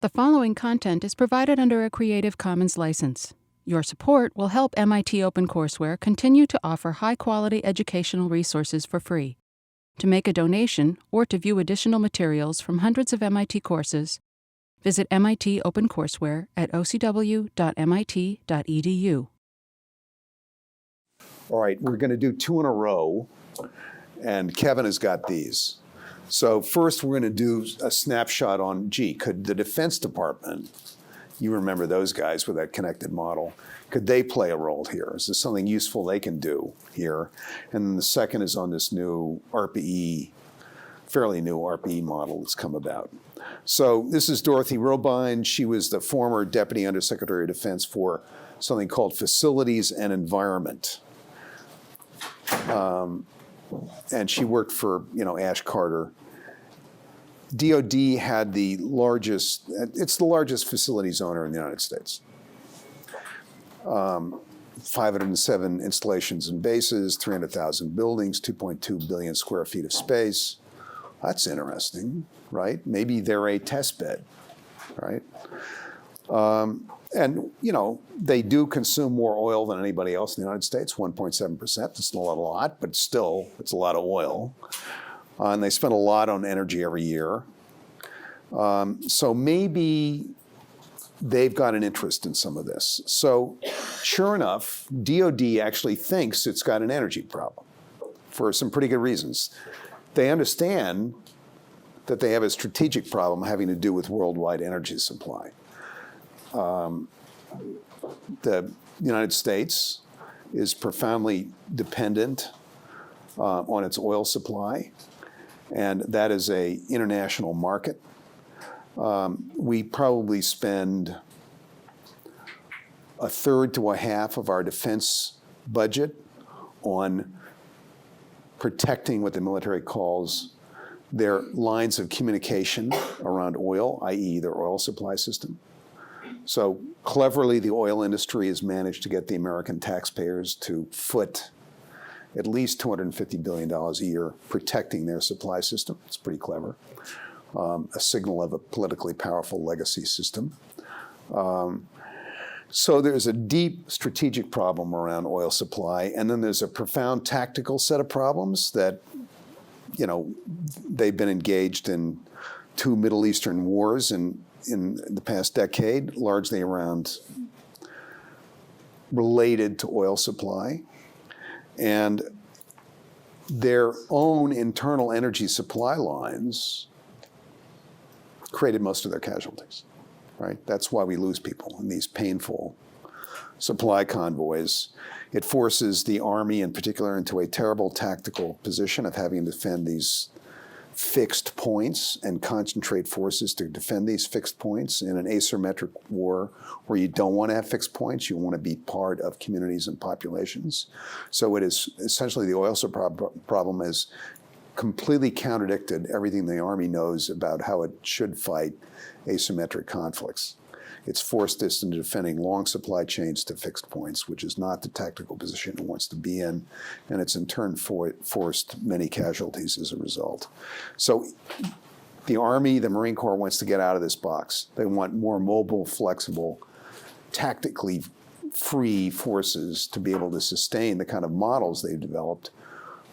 The following content is provided under a Creative Commons license. Your support will help MIT OpenCourseware continue to offer high-quality educational resources for free. To make a donation or to view additional materials from hundreds of MIT courses, visit MIT OpenCourseware at ocw.mit.edu. All right, we're going to do two in a row, and Kevin has got these. So first we're going to do a snapshot on, could the Defense Department, you remember those guys with that connected model, could they play a role here? Is there something useful they can do here? And then the second is on this new ARPA-E, fairly new ARPA-E model that's come about. So this is Dorothy Robine. She was the former Deputy Undersecretary of Defense for something called Facilities and Environment. And she worked for, Ash Carter. DOD had the largest, it's the largest facilities owner in the United States. 507 installations and bases, 300,000 buildings, 2.2 billion square feet of space. That's interesting, right? Maybe they're a test bed, right? And, they do consume more oil than anybody else in the United States, 1.7%. It's not a lot, but still, it's a lot of oil. And they spend a lot on energy every year. So maybe they've got an interest in some of this. So sure enough, DOD actually thinks it's got an energy problem for some pretty good reasons. They understand that they have a strategic problem having to do with worldwide energy supply. The United States is profoundly dependent on its oil supply, and that is an international market. We probably spend a third to a half of our defense budget on protecting what the military calls their lines of communication around oil, i.e. their oil supply system. So cleverly, the oil industry has managed to get the American taxpayers to foot at least $250 billion a year protecting their supply system. It's pretty clever. A signal of a politically powerful legacy system. So there's a deep strategic problem around oil supply, and then there's a profound tactical set of problems that, they've been engaged in two Middle Eastern wars in the past decade, largely related to oil supply. And their own internal energy supply lines created most of their casualties, right? That's why we lose people in these painful supply convoys. It forces the Army in particular into a terrible tactical position of having to defend these fixed points and concentrate forces to defend these fixed points in an asymmetric war where you don't want to have fixed points, you want to be part of communities and populations. So it is essentially the oil supply problem has completely contradicted everything the Army knows about how it should fight asymmetric conflicts. It's forced us into defending long supply chains to fixed points, which is not the tactical position it wants to be in, and it's in turn forced many casualties as a result. So the Army, the Marine Corps wants to get out of this box. They want more mobile, flexible, tactically free forces to be able to sustain the kind of models they've developed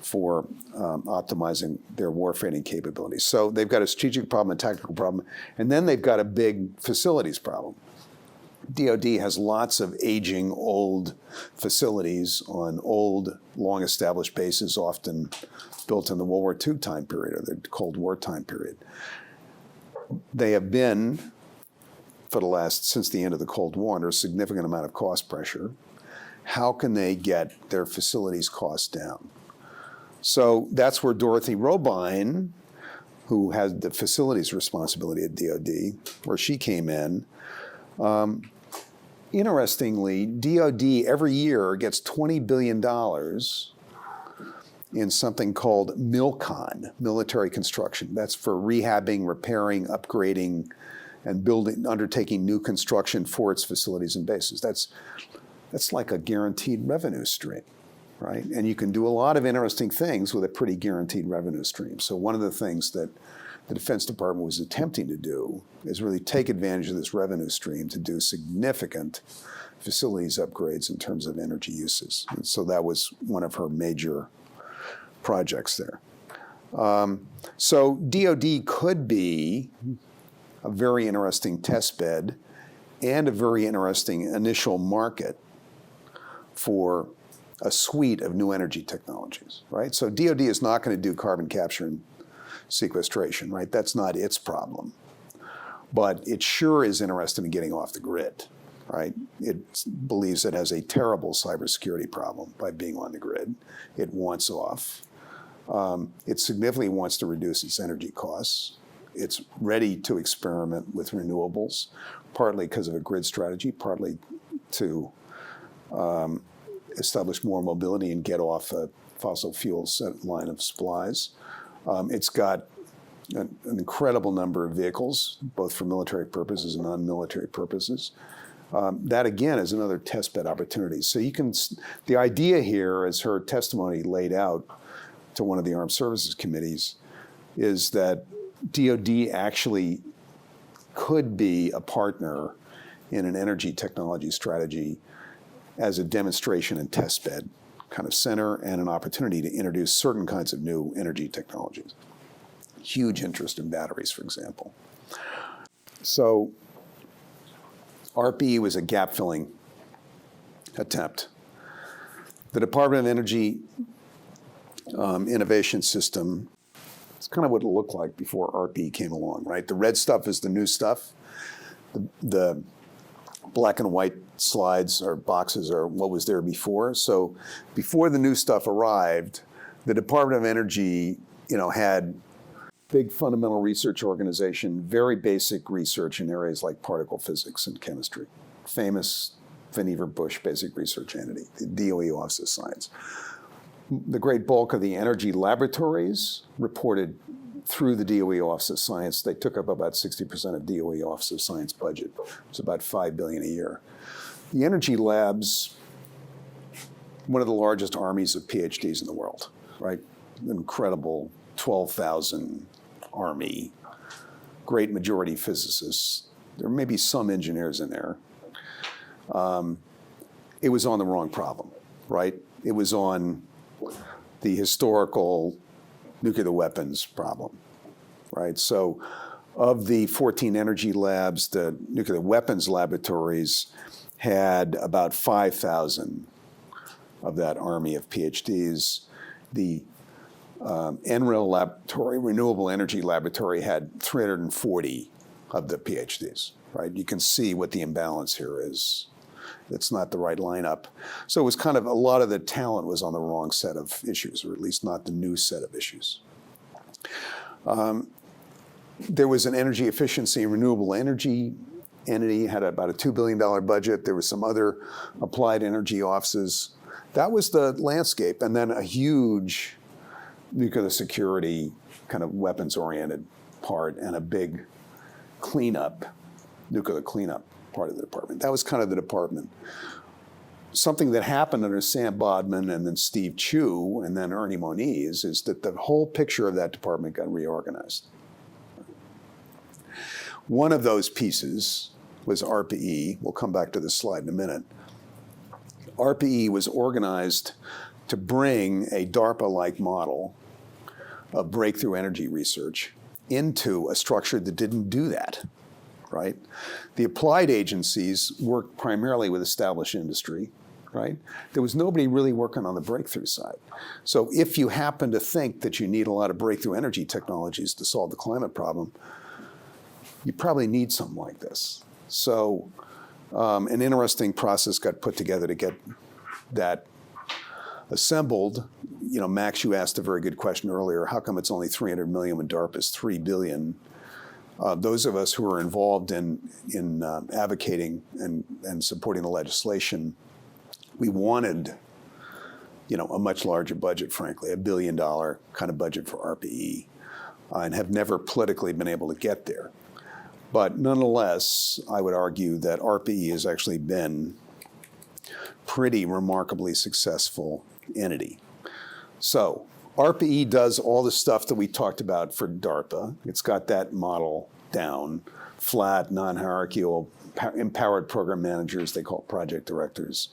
for optimizing their warfighting capabilities. So they've got a strategic problem, a tactical problem, and then they've got a big facilities problem. DOD has lots of aging old facilities on old, long-established bases, often built in the World War II time period or the Cold War time period. They have been, since the end of the Cold War, under a significant amount of cost pressure. How can they get their facilities costs down? So that's where Dorothy Robine, who has the facilities responsibility at DOD, where she came in. Interestingly, DOD every year gets $20 billion in something called MILCON, military construction. That's for rehabbing, repairing, upgrading, and undertaking new construction for its facilities and bases. That's like a guaranteed revenue stream, right? And you can do a lot of interesting things with a pretty guaranteed revenue stream. So one of the things that the Defense Department was attempting to do is really take advantage of this revenue stream to do significant facilities upgrades in terms of energy uses. And so that was one of her major projects there. So DoD could be a very interesting test bed and a very interesting initial market for a suite of new energy technologies, right? So DoD is not going to do carbon capture and sequestration, right? That's not its problem. But it sure is interested in getting off the grid, right? It believes it has a terrible cybersecurity problem by being on the grid. It wants off. It significantly wants to reduce its energy costs. It's ready to experiment with renewables, partly because of a grid strategy, partly to establish more mobility and get off a fossil fuel line of supplies. It's got an incredible number of vehicles, both for military purposes and non-military purposes. That again is another test bed opportunity. So you can, the idea here, as her testimony laid out to one of the Armed Services Committees, is that DoD actually could be a partner in an energy technology strategy as a demonstration and test bed kind of center and an opportunity to introduce certain kinds of new energy technologies. Huge interest in batteries, for example. So ARPA-E was a gap-filling attempt. The Department of Energy innovation system, it's kind of what it looked like before ARPA-E came along, right? The red stuff is the new stuff. The black and white slides or boxes are what was there before. So before the new stuff arrived, the Department of Energy, had big fundamental research organization, very basic research in areas like particle physics and chemistry. Famous Vannevar Bush Basic Research Entity, the DOE Office of Science. The great bulk of the energy laboratories reported through the DOE Office of Science. They took up about 60% of DOE Office of Science budget. It's about $5 billion a year. The energy labs, one of the largest armies of PhDs in the world, right? Incredible 12,000 army, great majority physicists. There may be some engineers in there. It was on the wrong problem, right? It was on the historical nuclear weapons problem, right? So of the 14 energy labs, the nuclear weapons laboratories had about 5,000 of that army of PhDs. The NREL laboratory, Renewable Energy Laboratory, had 340 of the PhDs, right? You can see what the imbalance here is. It's not the right lineup. So it was kind of, a lot of the talent was on the wrong set of issues, or at least not the new set of issues. There was an energy efficiency and renewable energy entity, had about a $2 billion budget. There were some other applied energy offices. That was the landscape. And then a huge nuclear security kind of weapons-oriented part and a big cleanup, nuclear cleanup part of the department. That was kind of the department. Something that happened under Sam Bodman and then Steve Chu and then Ernie Moniz is that the whole picture of that department got reorganized. One of those pieces was ARPA-E. We'll come back to this slide in a minute. ARPA-E was organized to bring a DARPA-like model of breakthrough energy research into a structure that didn't do that, right? The applied agencies worked primarily with established industry, right? There was nobody really working on the breakthrough side. So if you happen to think that you need a lot of breakthrough energy technologies to solve the climate problem, you probably need something like this. So an interesting process got put together to get that assembled. Max, you asked a very good question earlier. How come it's only $300 million when DARPA is $3 billion? Those of us who are involved in advocating and supporting the legislation, we wanted, a much larger budget, frankly, $1 billion kind of budget for ARPA-E, and have never politically been able to get there. But nonetheless, I would argue that ARPA-E has actually been pretty remarkably successful entity. So ARPA-E does all the stuff that we talked about for DARPA. It's got that model down, flat, non-hierarchical, empowered program managers, they call it project directors,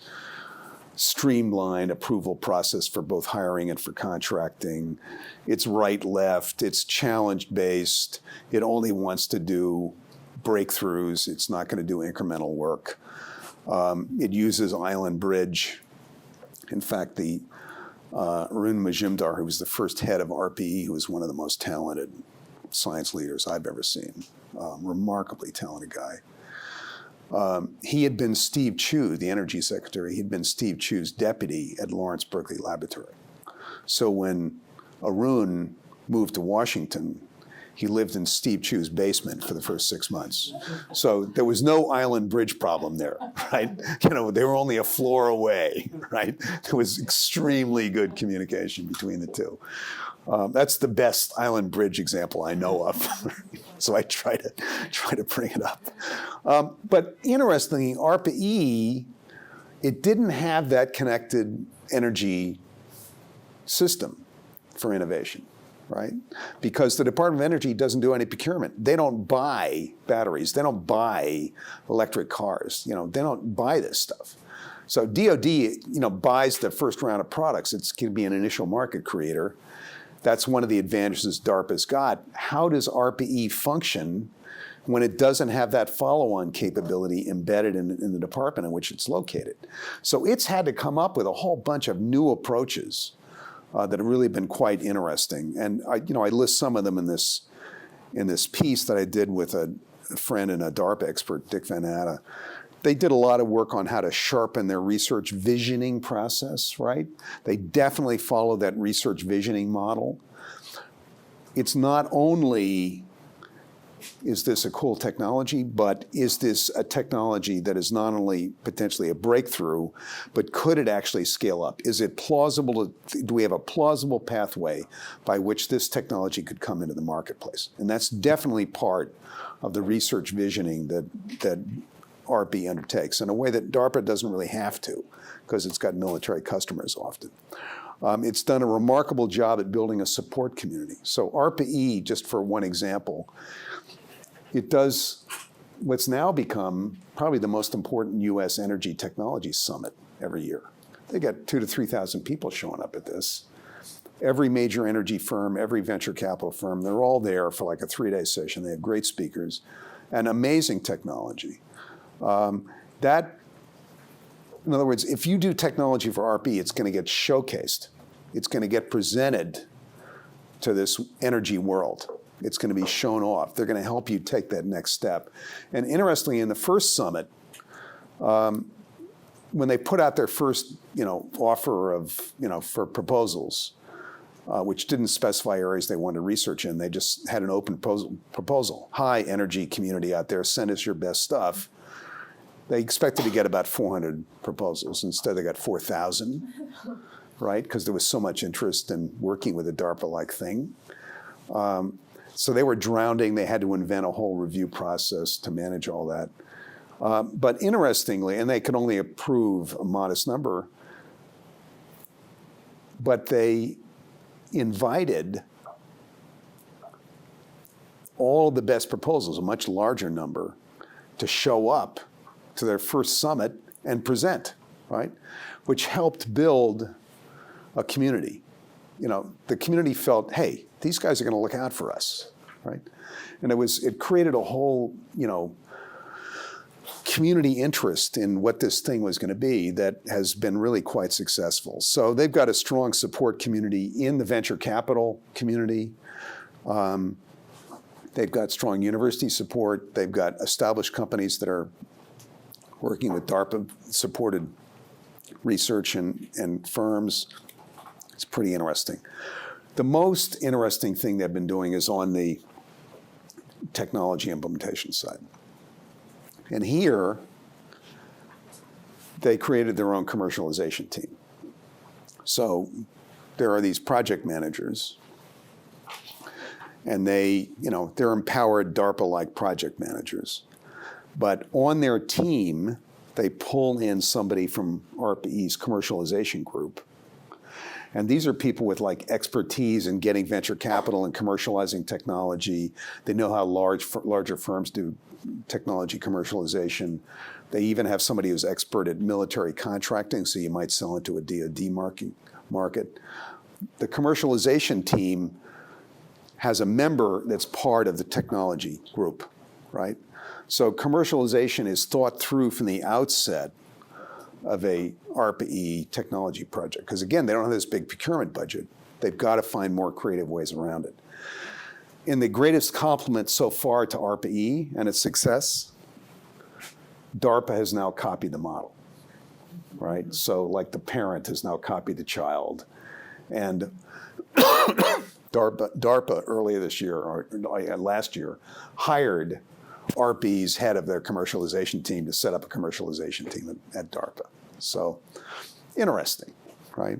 streamlined approval process for both hiring and for contracting. It's right-left, it's challenge-based, it only wants to do breakthroughs, it's not going to do incremental work. It uses Island Bridge. In fact, the Arun Majumdar, who was the first head of ARPA-E, who was one of the most talented science leaders I've ever seen, remarkably talented guy. He had been Steve Chu, the energy secretary, he'd been Steve Chu's deputy at Lawrence Berkeley Laboratory. So when Arun moved to Washington, he lived in Steve Chu's basement for the first 6 months. So there was no Island Bridge problem there, right? You know, they were only a floor away, right? There was extremely good communication between the two. That's the best Island Bridge example I know of. So I try to bring it up. But interestingly, ARPA-E, it didn't have that connected energy system for innovation, right? Because the Department of Energy doesn't do any procurement. They don't buy batteries. They don't buy electric cars. You know, they don't buy this stuff. So DOD, you know, buys the first round of products. It's going to be an initial market creator. That's one of the advantages DARPA's got. How does ARPA-E function when it doesn't have that follow-on capability embedded in the department in which it's located? So it's had to come up with a whole bunch of new approaches that have really been quite interesting. And I list some of them in this piece that I did with a friend and a DARPA expert, Dick Van Atta. They did a lot of work on how to sharpen their research visioning process, right? They definitely follow that research visioning model. It's not only, is this a cool technology, but is this a technology that is not only potentially a breakthrough, but could it actually scale up? Is it plausible, do we have a plausible pathway by which this technology could come into the marketplace? And that's definitely part of the research visioning that ARPA undertakes in a way that DARPA doesn't really have to, because it's got military customers often. It's done a remarkable job at building a support community. So ARPA-E, just for one example, it does what's now become probably the most important U.S. energy technology summit every year. They got 2,000 to 3,000 people showing up at this. Every major energy firm, every venture capital firm, they're all there for like a 3-day session. They have great speakers and amazing technology. In other words, if you do technology for ARPA-E, it's going to get showcased. It's going to get presented to this energy world. It's going to be shown off. They're going to help you take that next step. And interestingly, in the first summit, when they put out their first, offer of, for proposals, which didn't specify areas they wanted to research in, they just had an open proposal. Hi, energy community out there, send us your best stuff. They expected to get about 400 proposals. Instead, they got 4,000, right? Because there was so much interest in working with a DARPA-like thing. So they were drowning. They had to invent a whole review process to manage all that. But interestingly, and they could only approve a modest number, but they invited all the best proposals, a much larger number, to show up to their first summit and present, right? Which helped build a community. The community felt, hey, these guys are going to look out for us, right? And it created a whole, community interest in what this thing was going to be that has been really quite successful. So they've got a strong support community in the venture capital community. They've got strong university support. They've got established companies that are working with DARPA-supported research and firms. It's pretty interesting. The most interesting thing they've been doing is on the technology implementation side. And here, they created their own commercialization team. So there are these project managers, and they're empowered DARPA-like project managers. But on their team, they pull in somebody from ARPA-E's commercialization group, And these are people with like expertise in getting venture capital and commercializing technology. They know how larger firms do technology commercialization. They even have somebody who's expert at military contracting, so you might sell into a DoD market. The commercialization team has a member that's part of the technology group, right? So commercialization is thought through from the outset of a ARPA-E technology project. Because again, they don't have this big procurement budget. They've got to find more creative ways around it. And the greatest compliment so far to ARPA-E and its success, DARPA has now copied the model, right? So like the parent has now copied the child. And DARPA earlier this year, or last year, hired ARPA-E's head of their commercialization team to set up a commercialization team at DARPA. So interesting, right?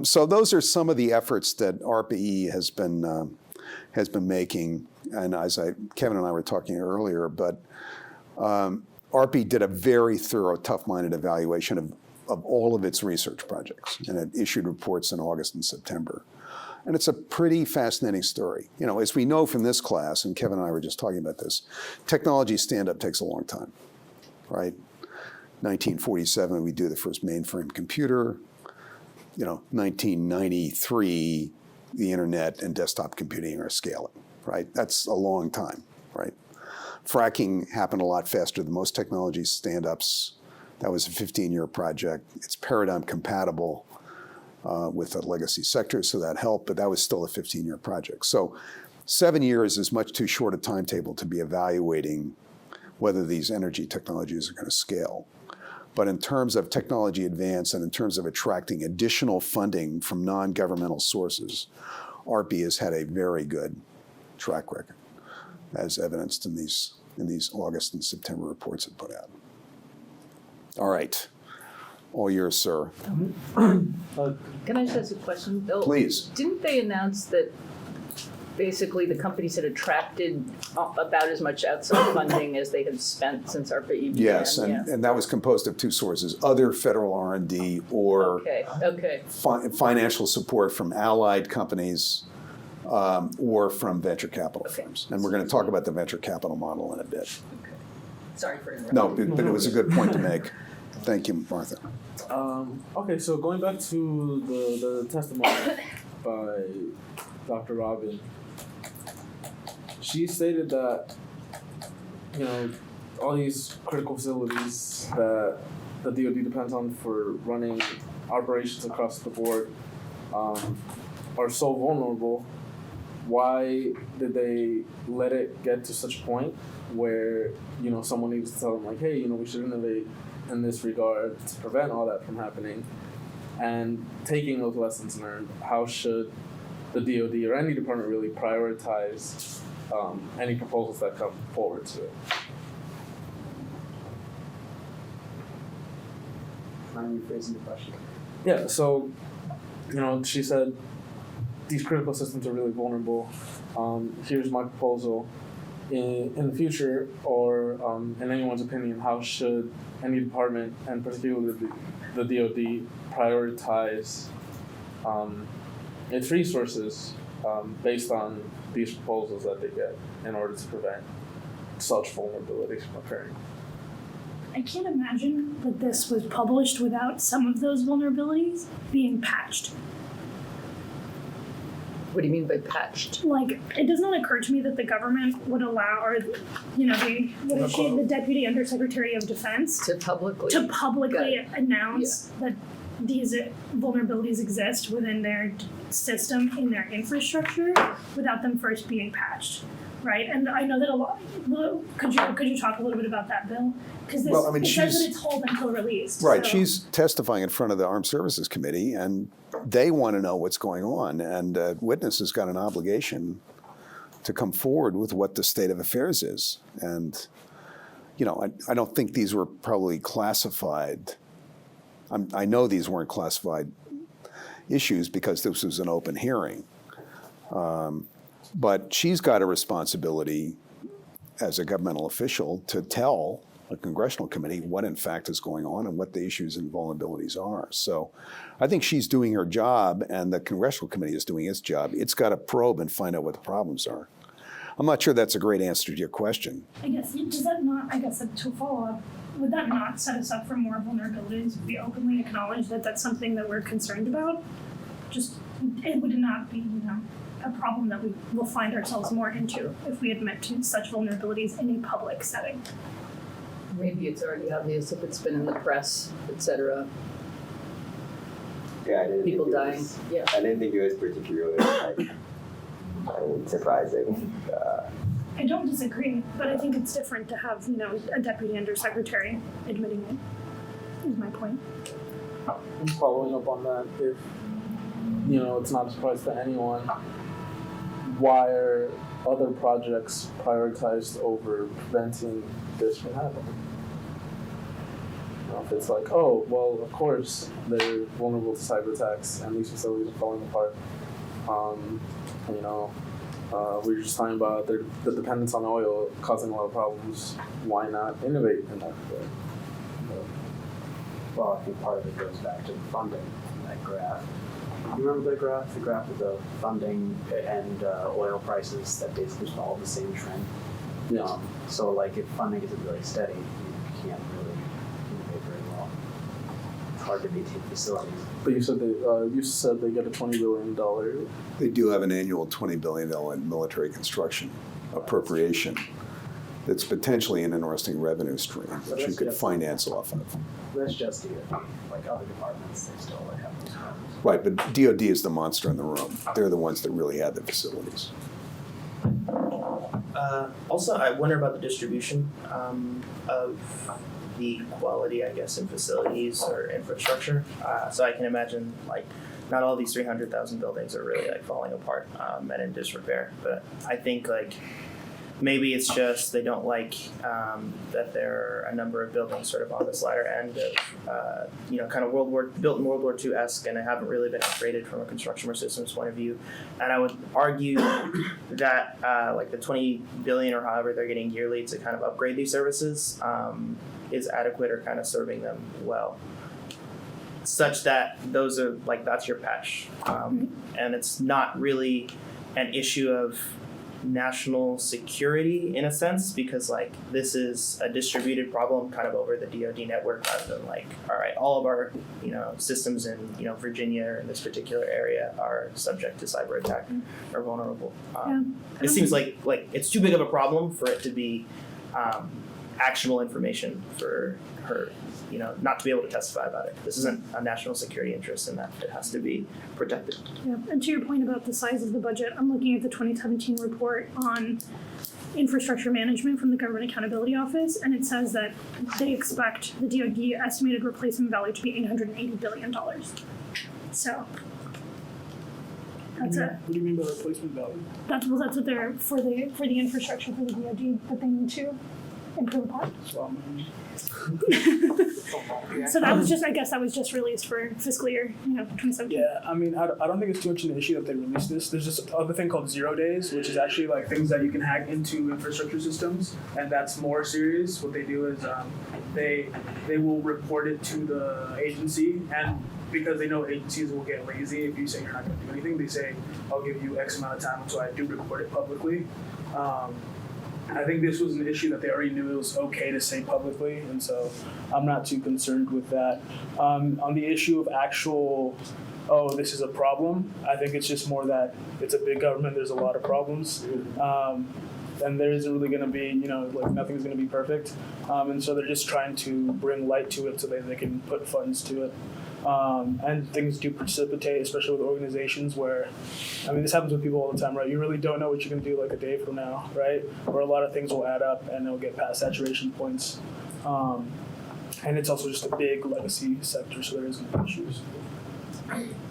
So those are some of the efforts that ARPA-E has been making. And as Kevin and I were talking earlier, but ARPA-E did a very thorough, tough-minded evaluation of all of its research projects, and it issued reports in August and September. And it's a pretty fascinating story. You know, as we know from this class, and Kevin and I were just talking about this, technology stand-up takes a long time, right? 1947, we do the first mainframe computer. You know, 1993, the internet and desktop computing are scaling, right? That's a long time, right? Fracking happened a lot faster than most technology stand-ups. That was a 15-year project. It's paradigm compatible with the legacy sector, so that helped, but that was still a 15-year project. So 7 years is much too short a timetable to be evaluating whether these energy technologies are going to scale. But in terms of technology advance and in terms of attracting additional funding from non-governmental sources, ARPA-E has had a very good track record, as evidenced in these August and September reports it put out. All right. All yours, sir. Can I just ask a question, Bill? Please. Didn't they announce that basically the companies had attracted about as much outside funding as they had spent since ARPA-E began? Yes, and that was composed of two sources, other federal R&D or financial support from allied companies or from venture capital firms. And we're going to talk about the venture capital model in a bit. Okay. Sorry for interrupting. No, but it was a good point to make. Thank you, Martha. Okay, so going back to the testimony by Dr. Robin, she stated that, you know, all these critical facilities that the DoD depends on for running operations across the board are so vulnerable. Why did they let it get to such a point where, you know, someone needs to tell them, like, hey, you know, we should innovate in this regard to prevent all that from happening? And taking those lessons learned, how should the DoD or any department really prioritize any proposals that come forward to it? Mind rephrasing the question? Yeah, so, you know, she said, these critical systems are really vulnerable. Here's my proposal. In the future, or in anyone's opinion, how should any department, and particularly the DoD, prioritize its resources based on these proposals that they get in order to prevent such vulnerabilities from occurring? I can't imagine that this was published without some of those vulnerabilities being patched. What do you mean by patched? Like, it does not occur to me that the government would allow, or, you know, the Deputy Undersecretary of Defense To publicly announce that these vulnerabilities exist within their system, in their infrastructure, without them first being patched, right? And I know that a lot. Could you talk a little bit about that, Bill? Because it says that it's hold until released. Right, so. She's testifying in front of the Armed Services Committee, and they want to know what's going on, and witness has got an obligation to come forward with what the state of affairs is. And, you know, I don't think these were probably classified. I know these weren't classified issues because this was an open hearing. But she's got a responsibility as a governmental official to tell a congressional committee what in fact is going on and what the issues and vulnerabilities are. So I think she's doing her job and the congressional committee is doing its job. It's got to probe and find out what the problems are. I'm not sure that's a great answer to your question. I guess, does that not, I guess to follow up, would that not set us up for more vulnerabilities if we openly acknowledge that that's something that we're concerned about? Just, it would not be, a problem that we will find ourselves more into if we admit to such vulnerabilities in a public setting. Maybe it's already obvious if it's been in the press, et cetera, Yeah, I didn't people think it dying. was- Yeah. I didn't think it was particularly surprising. I don't disagree, but I think it's different to have, a deputy undersecretary admitting it, is my point. And following up on that, if it's not a surprise to anyone, why are other projects prioritized over preventing this from happening? If it's like, oh, well, of course they're vulnerable to cyber attacks and these facilities are falling apart. We were just talking about the dependence on oil causing a lot of problems. Why not innovate in that way? Well, I think part of it goes back to the funding in that graph. You remember the graph? The graph of the funding and oil prices that basically follow the same trend. Yeah. So, like, if funding isn't really steady, you can't really innovate very well. It's hard to maintain facilities. But you said they get a $20 billion. They do have an annual $20 billion military construction appropriation that's potentially an interesting revenue stream that you could finance off of. That's just the, like, other departments, they still have those problems. Right, but DOD is the monster in the room. They're the ones that really have the facilities. Also, I wonder about the distribution of the quality, I guess, in facilities or infrastructure. So I can imagine, like, not all these 300,000 buildings are really, like, falling apart and in disrepair. But I think, like, maybe it's just they don't like that there are a number of buildings sort of on this latter end of, kind of built in World War II-esque, and haven't really been upgraded from a construction or systems point of view. And I would argue that like the $20 billion or however they're getting yearly to kind of upgrade these services is adequate or kind of serving them well, such that those are like that's your patch, and it's not really an issue of national security in a sense, because like this is a distributed problem kind of over the DoD network rather than like, all right, all of our systems in Virginia or in this particular area are subject to cyber attack or vulnerable. It seems like it's too big of a problem for it to be actionable information for her not to be able to testify about it. This isn't a national security interest in that it has to be protected. Yeah, and to your point about the size of the budget, I'm looking at the 2017 report on infrastructure management from the Government Accountability Office, and it says that they expect the DoD estimated replacement value to be $880 billion. So that's it. What do you mean by replacement value? That's what they're for the infrastructure for the DoD that they need to improve upon. So that was just released for fiscal year 2017. Yeah, I mean, I don't think it's too much an issue that they released this. There's this other thing called 0 days, which is actually like things that you can hack into infrastructure systems, and that's more serious. What they do is they will report it to the agency, and because they know agencies will get lazy if you say you're not going to do anything, they say, I'll give you X amount of time until I do report it publicly. I think this was an issue that they already knew it was okay to say publicly, and so I'm not too concerned with that. On the issue of actual, this is a problem, I think it's just more that it's a big government, there's a lot of problems, and there isn't really going to be, nothing's going to be perfect, and so they're just trying to bring light to it so that they can put funds to it. And things do precipitate, especially with organizations where, this happens with people all the time, right? You really don't know what you're going to do like a day from now, right? Where a lot of things will add up and they'll get past saturation points. And it's also just a big legacy sector, so there is going to be issues.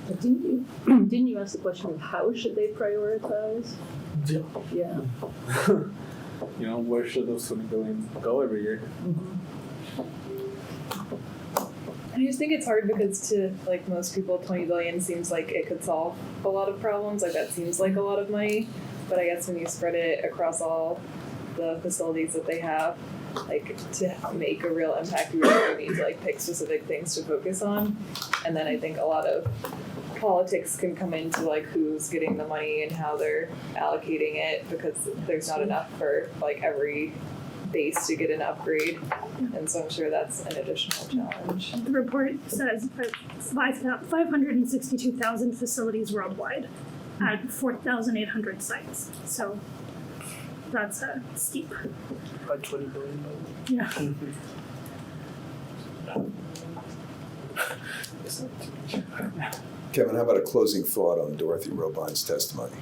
But didn't you ask the question of how should they prioritize? Yeah. Where should those $20 billion go every year? I just think it's hard because to like most people, $20 billion seems like it could solve a lot of problems. Like that seems like a lot of money, but I guess when you spread it across all the facilities that they have, like to make a real impact, we really need to like pick specific things to focus on. And then I think a lot of politics can come into like who's getting the money and how they're allocating it, because there's not enough for like every base to get an upgrade. And so I'm sure that's an additional challenge. The report says 562,000 facilities worldwide at 4,800 sites. So that's steep. About $20 billion. Yeah. Kevin, how about a closing thought on Dorothy Robine's testimony?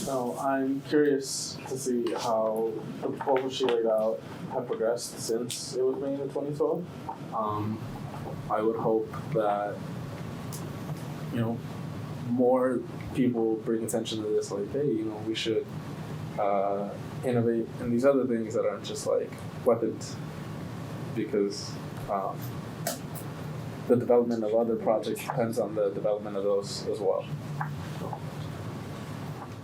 No, I'm curious to see how the proposals she laid out have progressed since it was made in 2012. I would hope that, more people bring attention to this, like, hey, we should innovate in these other things that aren't just like weapons, because the development of other projects depends on the development of those as well.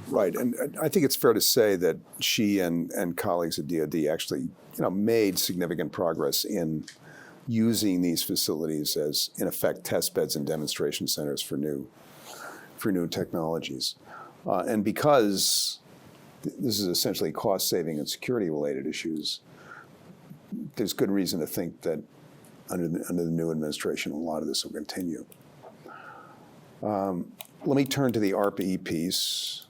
Right, and I think it's fair to say that she and colleagues at DoD actually, made significant progress in using these facilities as, in effect, test beds and demonstration centers for new technologies. And because this is essentially cost-saving and security-related issues, there's good reason to think that under the new administration, a lot of this will continue. Let me turn to the ARPA-E piece.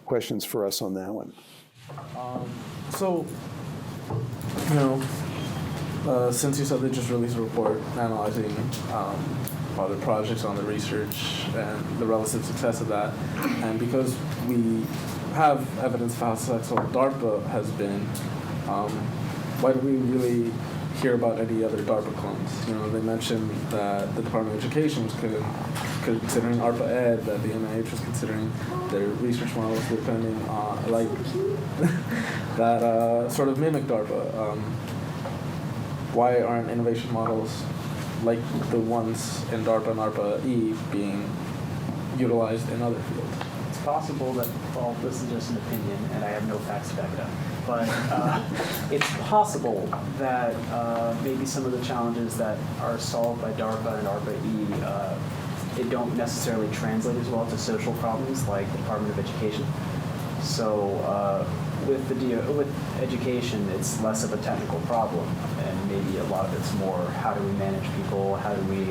Questions for us on that one? Since you said they just released a report analyzing other projects on the research and the relative success of that, and because we have evidence of how successful DARPA has been, why do we really hear about any other DARPA clones? They mentioned that the Department of Education was considering ARPA-E, that the NIH was considering their research models depending on, that sort of mimic DARPA. Why aren't innovation models like the ones in DARPA and ARPA-E being utilized in other fields? It's possible that, well, this is just an opinion, and I have no facts to back it up, but it's possible that maybe some of the challenges that are solved by DARPA and ARPA-E, they don't necessarily translate as well to social problems like the Department of Education. So with education, it's less of a technical problem, and maybe a lot of it's more how do we manage people, how do we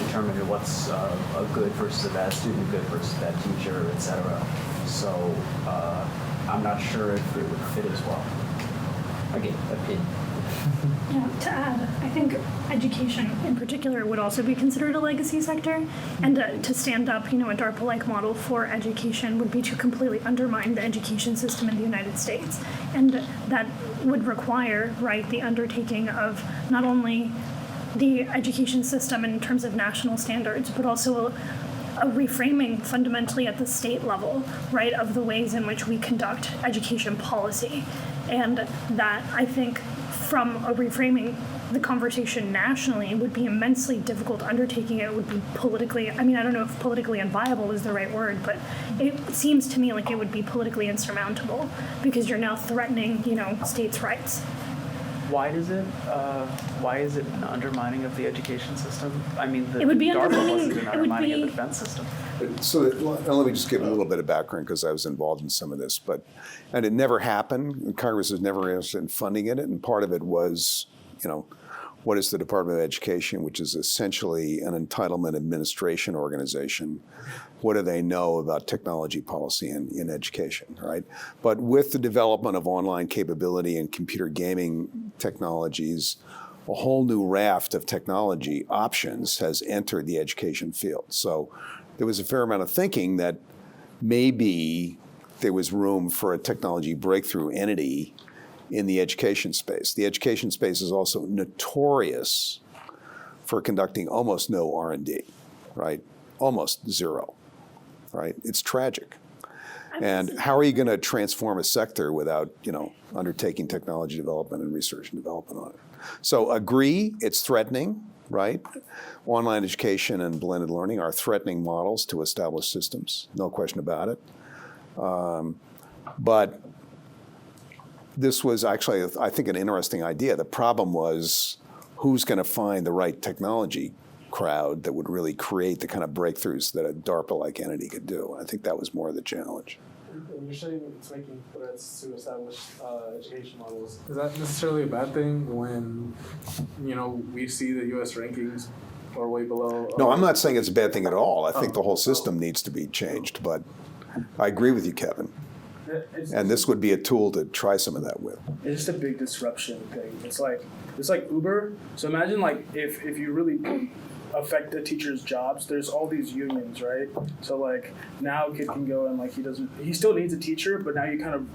determine what's a good versus a bad student, good versus a bad teacher, etc. So I'm not sure if it would fit as well. Again, opinion. Yeah, to add, I think education in particular would also be considered a legacy sector, and to stand up, a DARPA-like model for education would be to completely undermine the education system in the United States, and that would require, the undertaking of not only the education system in terms of national standards, but also a reframing fundamentally at the state level, of the ways in which we conduct education policy, and that I think from a reframing the conversation nationally would be immensely difficult undertaking. It would be politically, I don't know if politically unviable is the right word, but it seems to me like it would be politically insurmountable because you're now threatening, states' rights. Why is it an undermining of the education system? It would be DARPA wasn't an undermining of the defense system. So let me just give a little bit of background because I was involved in some of this, and it never happened. Congress was never interested in funding it, and part of it was, what is the Department of Education, which is essentially an entitlement administration organization. What do they know about technology policy in education, right? But with the development of online capability and computer gaming technologies, a whole new raft of technology options has entered the education field. So there was a fair amount of thinking that maybe there was room for a technology breakthrough entity in the education space. The education space is also notorious for conducting almost no R&D, right? Almost zero, right? It's tragic. And how are you going to transform a sector without, undertaking technology development and research and development on it? So agree, it's threatening, right? Online education and blended learning are threatening models to established systems, no question about it. But this was actually, I think, an interesting idea. The problem was who's going to find the right technology crowd that would really create the kind of breakthroughs that a DARPA-like entity could do. I think that was more of the challenge. And you're saying it's making threats to establish education models. Is that necessarily a bad thing when, we see the U.S. rankings are way below? No, I'm not saying it's a bad thing at all. I think the whole system needs to be changed, but I agree with you, Kevin. And this would be a tool to try some of that with. It's just a big disruption thing. It's like Uber. So imagine like if you really affect the teachers' jobs, there's all these unions, right? So like now a kid can go and like he still needs a teacher, but now you kind of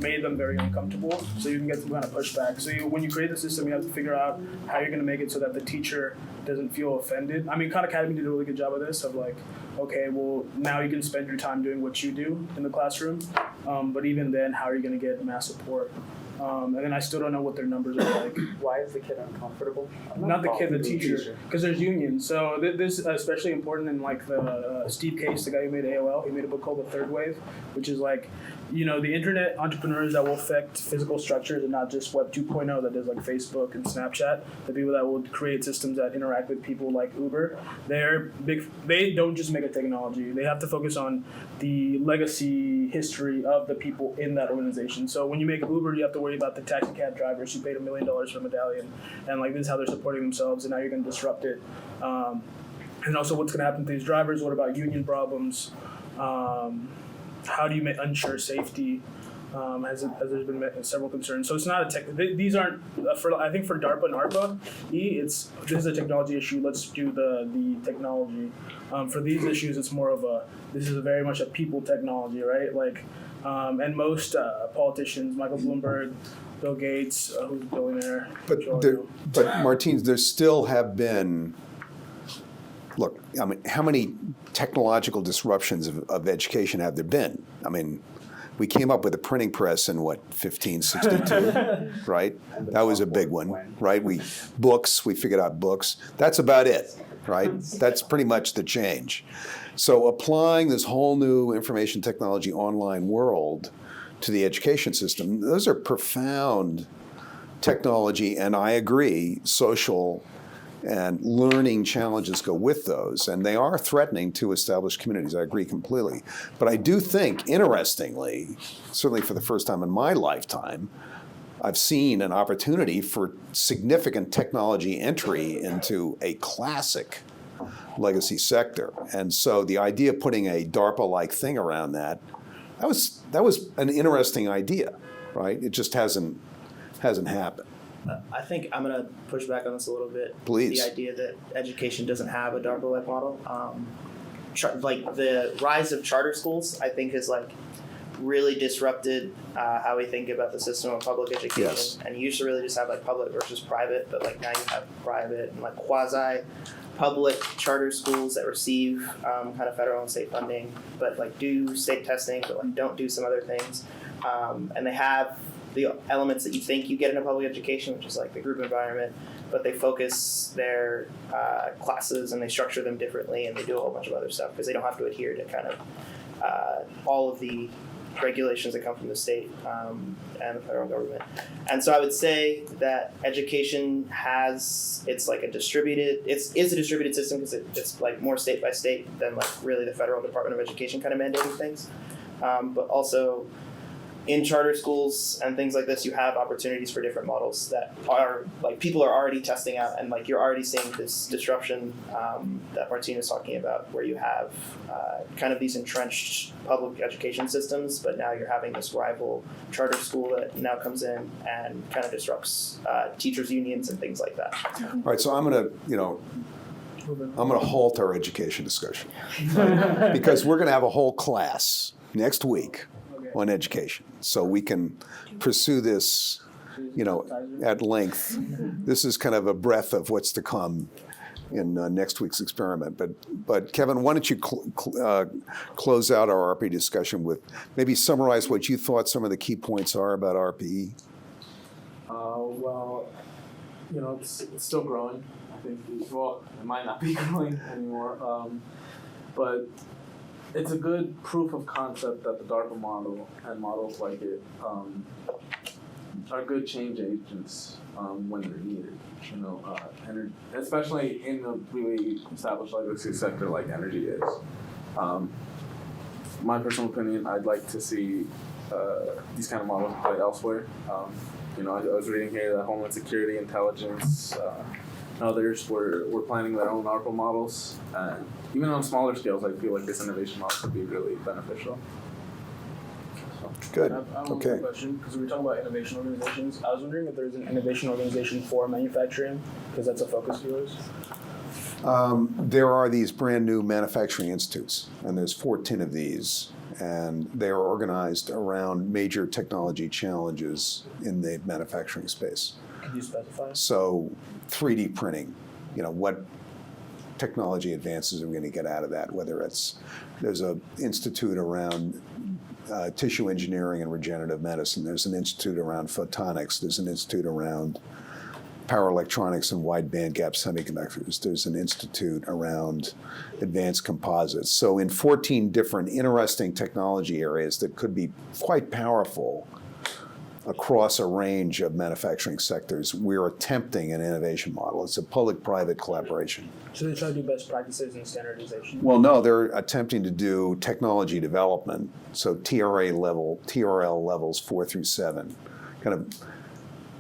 made them very uncomfortable, so you can get some kind of pushback. So when you create the system, you have to figure out how you're going to make it so that the teacher doesn't feel offended. I mean, Khan Academy did a really good job of this, of like, okay, well, now you can spend your time doing what you do in the classroom, but even then, how are you going to get mass support? And then I still don't know what their numbers are like. Why is the kid uncomfortable? Not the kid, the teacher. Because there's unions. So this is especially important in like the Steve Case, the guy who made AOL. He made a book called The Third Wave, which is like, the internet entrepreneurs that will affect physical structures and not just Web 2.0 that does like Facebook and Snapchat. The people that will create systems that interact with people like Uber. They don't just make a technology. They have to focus on the legacy history of the people in that organization. So when you make Uber, you have to worry about the taxi cab drivers who paid $1 million for a medallion, and like this is how they're supporting themselves, and now you're going to disrupt it. And also, what's going to happen to these drivers? What about union problems? How do you ensure safety? As there's been several concerns. So it's not a tech. These aren't I think for DARPA and ARPA-E, this is a technology issue. Let's do the technology. For these issues, it's more of this is very much a people technology, right? Like, and most politicians, Michael Bloomberg, Bill Gates, who's a billionaire. But Martins, there still have been. Look, I mean, how many technological disruptions of education have there been? I mean, we came up with a printing press in 1562, right? That was a big one, right? We figured out books. That's about it, right? That's pretty much the change. So applying this whole new information technology online world to the education system, those are profound technology, and I agree, social and learning challenges go with those, and they are threatening to established communities. I agree completely. But I do think, interestingly, certainly for the first time in my lifetime, I've seen an opportunity for significant technology entry into a classic legacy sector. And so the idea of putting a DARPA-like thing around that was an interesting idea, right? It just hasn't happened. I think I'm going to push back on this a little bit. Please. The idea that education doesn't have a DARPA-like model. Like the rise of charter schools, I think, has like really disrupted how we think about the system of public education. Yes. And you used to really just have like public versus private, but like now you have private and like quasi-public charter schools that receive kind of federal and state funding, but like do state testing, but like don't do some other things. And they have the elements that you think you get in a public education, which is like the group environment, but they focus their classes and they structure them differently, and they do a whole bunch of other stuff because they don't have to adhere to kind of all of the regulations that come from the state and the federal government. And so I would say that education it's like a distributed, is a distributed system because it's like more state by state than like really the federal Department of Education kind of mandating things. But also in charter schools and things like this, you have opportunities for different models that are like people are already testing out, and like you're already seeing this disruption that Martine was talking about, where you have kind of these entrenched public education systems, but now you're having this rival charter school that now comes in and kind of disrupts teachers' unions and things like that. All right, so I'm going to halt our education discussion because we're going to have a whole class next week on education, so we can pursue this, at length. This is kind of a breath of what's to come in next week's experiment. But Kevin, why don't you close out our ARPA discussion with maybe summarize what you thought some of the key points are about ARPA-E? Well, it's still growing. I think, it might not be growing anymore, but it's a good proof of concept that the DARPA model and models like it are good change agents when they're needed. You know, especially in a really established legacy sector like energy is. My personal opinion, I'd like to see these kind of models applied elsewhere. You know, I was reading here that Homeland Security, Intelligence, and others were planning their own ARPA models. And even on smaller scales, I feel like this innovation model could be really beneficial. Good. I have one Okay. more question, because we were talking about innovation organizations. I was wondering if there's an innovation organization for manufacturing, because that's a focus of yours. There are these brand new manufacturing institutes, and there's 14 of these, and they are organized around major technology challenges in the manufacturing space. Could you specify? So 3D printing, you know, what technology advances are we going to get out of that? Whether it's, there's an institute around tissue engineering and regenerative medicine. There's an institute around photonics. There's an institute around power electronics and wide bandgap semiconductors. There's an institute around advanced composites. So in 14 different interesting technology areas that could be quite powerful across a range of manufacturing sectors, we're attempting an innovation model. It's a public-private collaboration. So they try to do best practices and standardization? Well, no, they're attempting to do technology development, so TRL levels 4 through 7, kind of,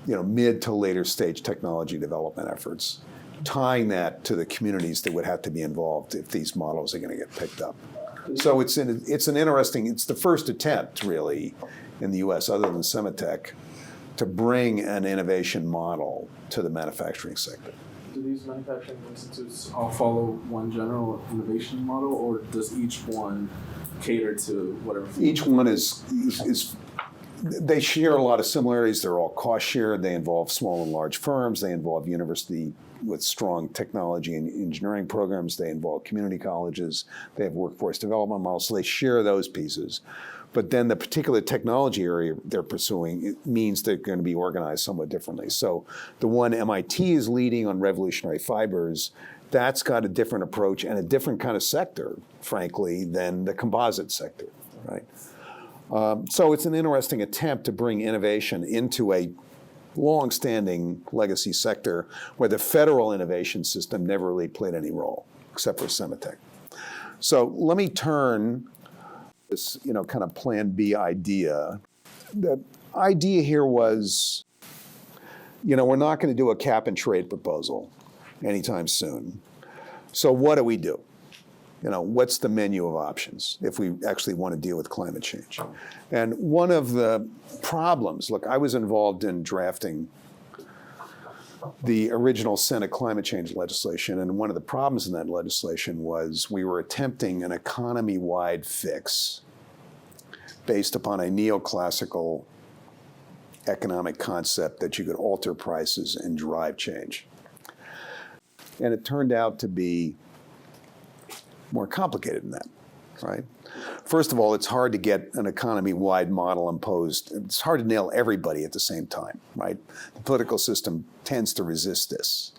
you know, mid to later stage technology development efforts, tying that to the communities that would have to be involved if these models are going to get picked up. So it's the first attempt, really, in the U.S., other than Semitech, to bring an innovation model to the manufacturing sector. Do these manufacturing institutes all follow one general innovation model, or does each one cater to whatever? Each one is they share a lot of similarities. They're all cost shared. They involve small and large firms. They involve university with strong technology and engineering programs. They involve community colleges. They have workforce development models. So they share those pieces. But then the particular technology area they're pursuing, it means they're going to be organized somewhat differently. So the one MIT is leading on revolutionary fibers, that's got a different approach and a different kind of sector, frankly, than the composite sector, right? So it's an interesting attempt to bring innovation into a long-standing legacy sector where the federal innovation system never really played any role, except for Semitech. So let me turn this, you know, kind of Plan B idea. The idea here was, you know, we're not going to do a cap and trade proposal anytime soon. So what do we do? You know, what's the menu of options if we actually want to deal with climate change? And one of the problems, look, I was involved in drafting the original Senate climate change legislation, and one of the problems in that legislation was we were attempting an economy-wide fix based upon a neoclassical economic concept that you could alter prices and drive change. And it turned out to be more complicated than that, right? First of all, it's hard to get an economy-wide model imposed. It's hard to nail everybody at the same time, right? The political system tends to resist this.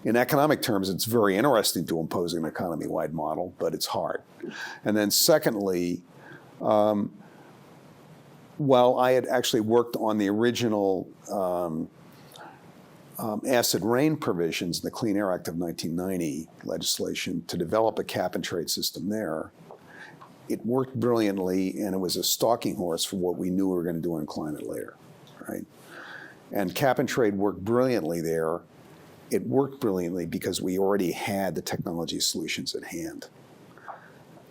In economic terms, it's very interesting to impose an economy-wide model, but it's hard. And then secondly, while I had actually worked on the original acid rain provisions in the Clean Air Act of 1990 legislation to develop a cap and trade system there, it worked brilliantly, and it was a stalking horse for what we knew we were going to do on climate later, right? And cap and trade worked brilliantly there. It worked brilliantly because we already had the technology solutions at hand.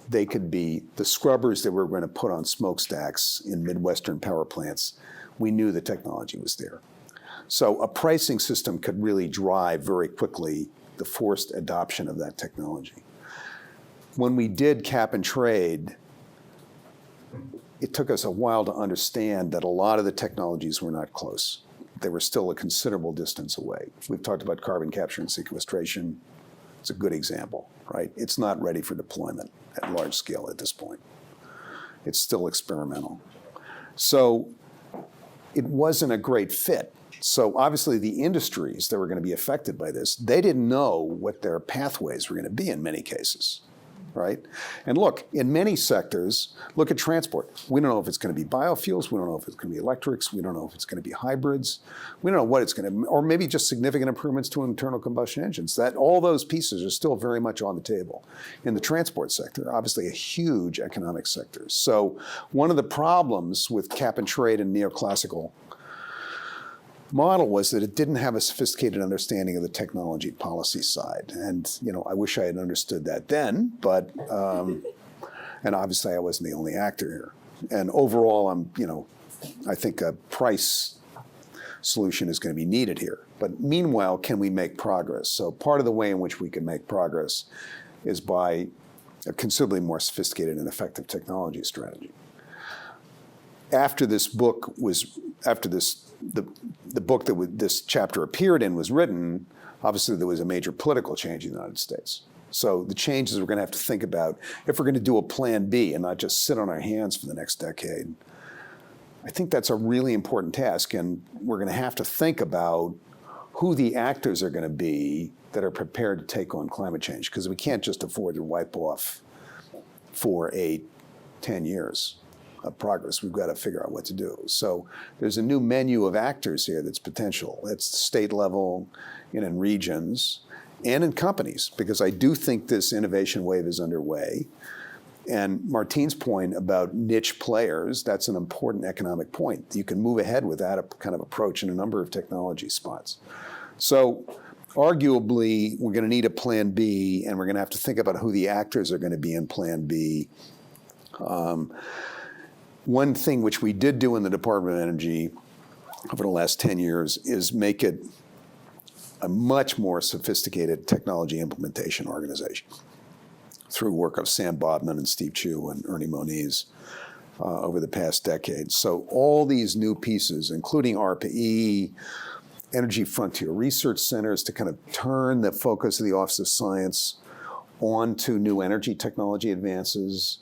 They could be the scrubbers that we were going to put on smokestacks in Midwestern power plants. We knew the technology was there. So a pricing system could really drive very quickly the forced adoption of that technology. When we did cap and trade, it took us a while to understand that a lot of the technologies were not close. They were still a considerable distance away. We've talked about carbon capture and sequestration. It's a good example, right? It's not ready for deployment at large scale at this point. It's still experimental. So it wasn't a great fit. So obviously the industries that were going to be affected by this, they didn't know what their pathways were going to be in many cases, right? And look, in many sectors, look at transport. We don't know if it's going to be biofuels. We don't know if it's going to be electrics. We don't know if it's going to be hybrids. We don't know what it's going to, or maybe just significant improvements to internal combustion engines. That all those pieces are still very much on the table. In the transport sector, obviously a huge economic sector. So one of the problems with cap and trade and neoclassical model was that it didn't have a sophisticated understanding of the technology policy side. And, I wish I had understood that then, but, and obviously I wasn't the only actor here. And overall, I think a price solution is going to be needed here. But meanwhile, can we make progress? So part of the way in which we can make progress is by a considerably more sophisticated and effective technology strategy. After this book was, the book that this chapter appeared in was written, obviously there was a major political change in the United States. So the changes we're going to have to think about, if we're going to do a plan B and not just sit on our hands for the next decade, I think that's a really important task. And we're going to have to think about who the actors are going to be that are prepared to take on climate change, because we can't just afford to wipe off 4, 8, 10 years of progress. We've got to figure out what to do. So there's a new menu of actors here that's potential. It's state level and in regions and in companies, because I do think this innovation wave is underway. And Martine's point about niche players, that's an important economic point. You can move ahead with that kind of approach in a number of technology spots. So arguably, we're going to need a plan B, and we're going to have to think about who the actors are going to be in plan B. One thing which we did do in the Department of Energy over the last 10 years is make it a much more sophisticated technology implementation organization through work of Sam Bodman and Steve Chu and Ernie Moniz over the past decade. So all these new pieces, including ARPA-E, Energy Frontier Research Centers, to kind of turn the focus of the Office of Science onto new energy technology advances.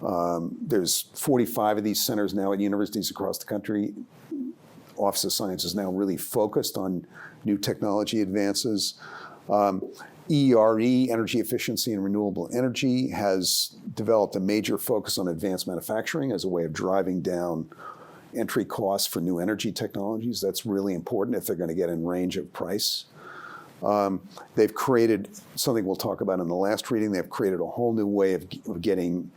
There's 45 of these centers now at universities across the country. Office of Science is now really focused on new technology advances. ERE, Energy Efficiency and Renewable Energy, has developed a major focus on advanced manufacturing as a way of driving down entry costs for new energy technologies. That's really important if they're going to get in range of price. They've created something we'll talk about in the last reading. They've created a whole new way of getting,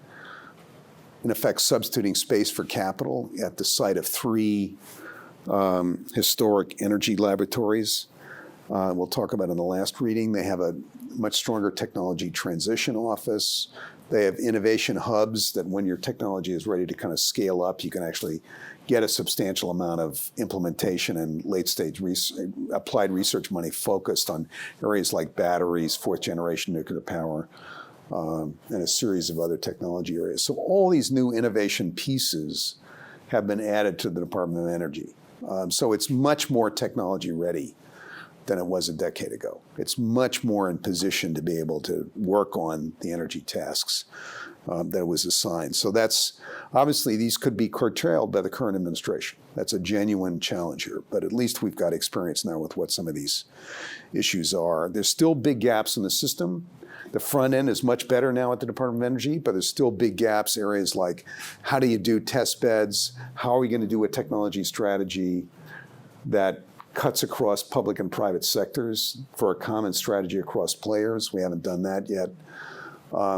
in effect, substituting space for capital at the site of 3 historic energy laboratories. We'll talk about in the last reading. They have a much stronger technology transition office. They have innovation hubs that when your technology is ready to kind of scale up, you can actually get a substantial amount of implementation and late-stage applied research money focused on areas like batteries, 4th-generation nuclear power, and a series of other technology areas. So all these new innovation pieces have been added to the Department of Energy. So it's much more technology ready than it was a decade ago. It's much more in position to be able to work on the energy tasks that it was assigned. So that's, obviously these could be curtailed by the current administration. That's a genuine challenge here, but at least we've got experience now with what some of these issues are. There's still big gaps in the system. The front end is much better now at the Department of Energy, but there's still big gaps, areas like how do you do test beds? How are we going to do a technology strategy that cuts across public and private sectors for a common strategy across players? We haven't done that yet.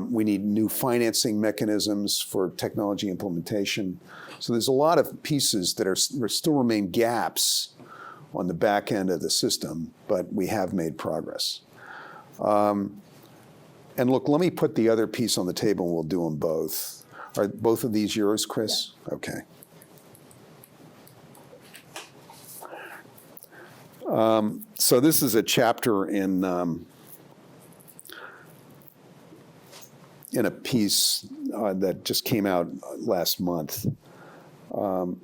We need new financing mechanisms for technology implementation. So there's a lot of pieces that still remain gaps on the back end of the system, but we have made progress. And look, let me put the other piece on the table and we'll do them both. Are both of these yours, Chris? Yeah. Okay. So this is a chapter in a piece that just came out last month. The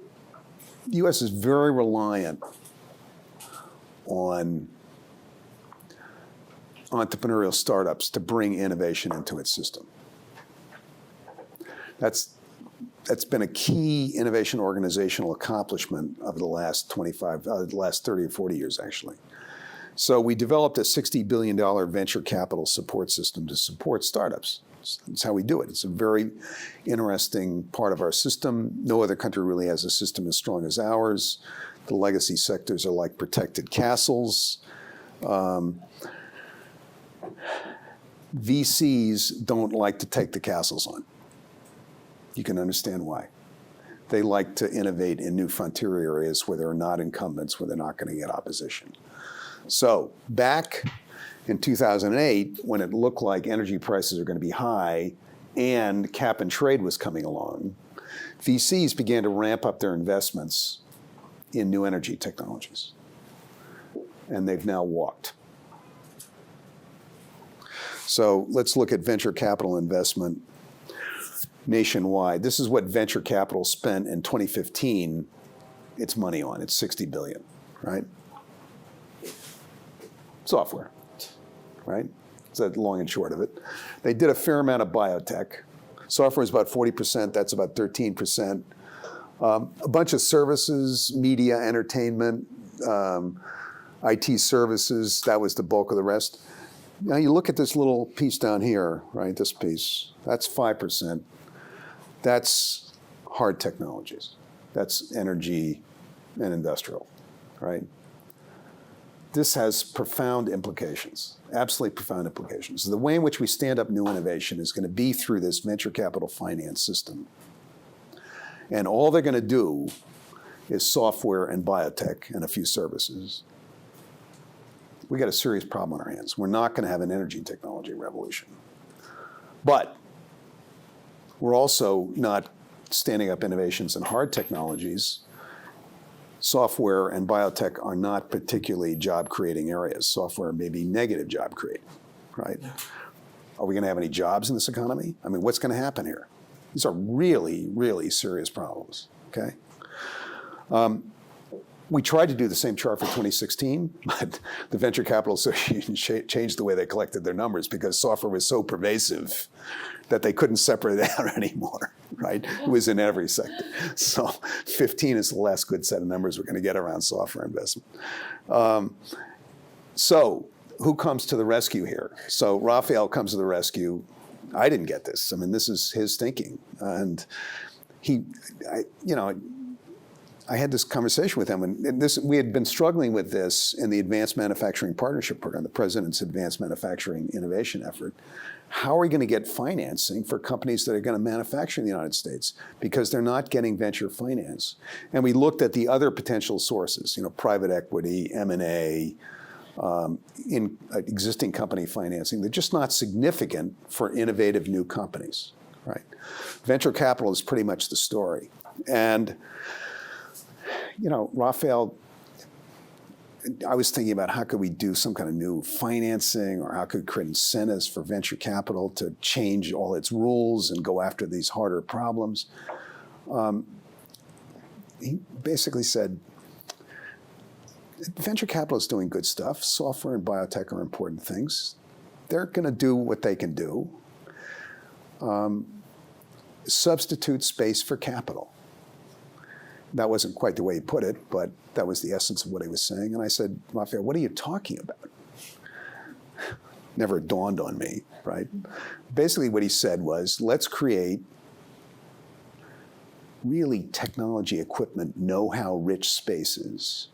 U.S. is very reliant on entrepreneurial startups to bring innovation into its system. That's been a key innovation organizational accomplishment of the last 30 or 40 years, actually. So we developed a $60 billion venture capital support system to support startups. It's how we do it. It's a very interesting part of our system. No other country really has a system as strong as ours. The legacy sectors are like protected castles. VCs don't like to take the castles on. You can understand why. They like to innovate in new frontier areas where there are not incumbents, where they're not going to get opposition. So back in 2008, when it looked like energy prices are going to be high and cap and trade was coming along, VCs began to ramp up their investments in new energy technologies. And they've now walked. So let's look at venture capital investment nationwide. This is what venture capital spent in 2015 its money on. It's $60 billion, right? Software, right? That's the long and short of it. They did a fair amount of biotech. Software is about 40%, that's about 13%. A bunch of services, media, entertainment, IT services, that was the bulk of the rest. Now you look at this little piece down here, right, this piece, that's 5%. That's hard technologies. That's energy and industrial, right? This has profound implications, absolutely profound implications. The way in which we stand up new innovation is going to be through this venture capital finance system. And all they're going to do is software and biotech and a few services. We got a serious problem on our hands. We're not going to have an energy technology revolution. But we're also not standing up innovations in hard technologies. Software and biotech are not particularly job-creating areas. Software may be negative job creating, right? Are we going to have any jobs in this economy? I mean, what's going to happen here? These are really, really serious problems, okay? We tried to do the same chart for 2016, but the Venture Capital Association changed the way they collected their numbers because software was so pervasive that they couldn't separate it out anymore, right? It was in every sector. So 15 is the last good set of numbers we're going to get around software investment. So who comes to the rescue here? So Raphael comes to the rescue. I didn't get this. I mean, this is his thinking. And I had this conversation with him, and we had been struggling with this in the Advanced Manufacturing Partnership Program, the President's Advanced Manufacturing Innovation Effort. How are we going to get financing for companies that are going to manufacture in the United States? Because they're not getting venture finance. And we looked at the other potential sources, private equity, M&A, in existing company financing. They're just not significant for innovative new companies, right? Venture capital is pretty much the story. And Raphael, I was thinking about how could we do some kind of new financing, or how could we create incentives for venture capital to change all its rules and go after these harder problems. He basically said, venture capital is doing good stuff. Software and biotech are important things. They're going to do what they can do. Substitute space for capital. That wasn't quite the way he put it, but that was the essence of what he was saying. And I said, Raphael, what are you talking about? Never dawned on me, right? Basically what he said was, let's create really technology equipment, know-how rich spaces,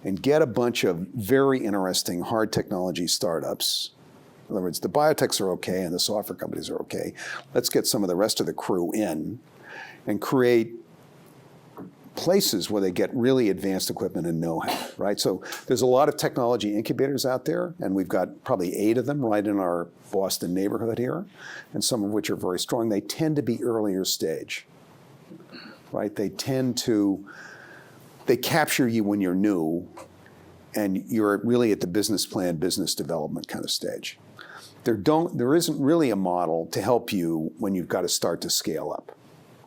and get a bunch of very interesting hard technology startups. In other words, the biotechs are okay and the software companies are okay. Let's get some of the rest of the crew in and create places where they get really advanced equipment and know-how, right? So there's a lot of technology incubators out there, and we've got probably 8 of them right in our Boston neighborhood here, and some of which are very strong. They tend to be earlier stage, right? They capture you when you're new, and you're really at the business plan, business development kind of stage. There isn't really a model to help you when you've got to start to scale up,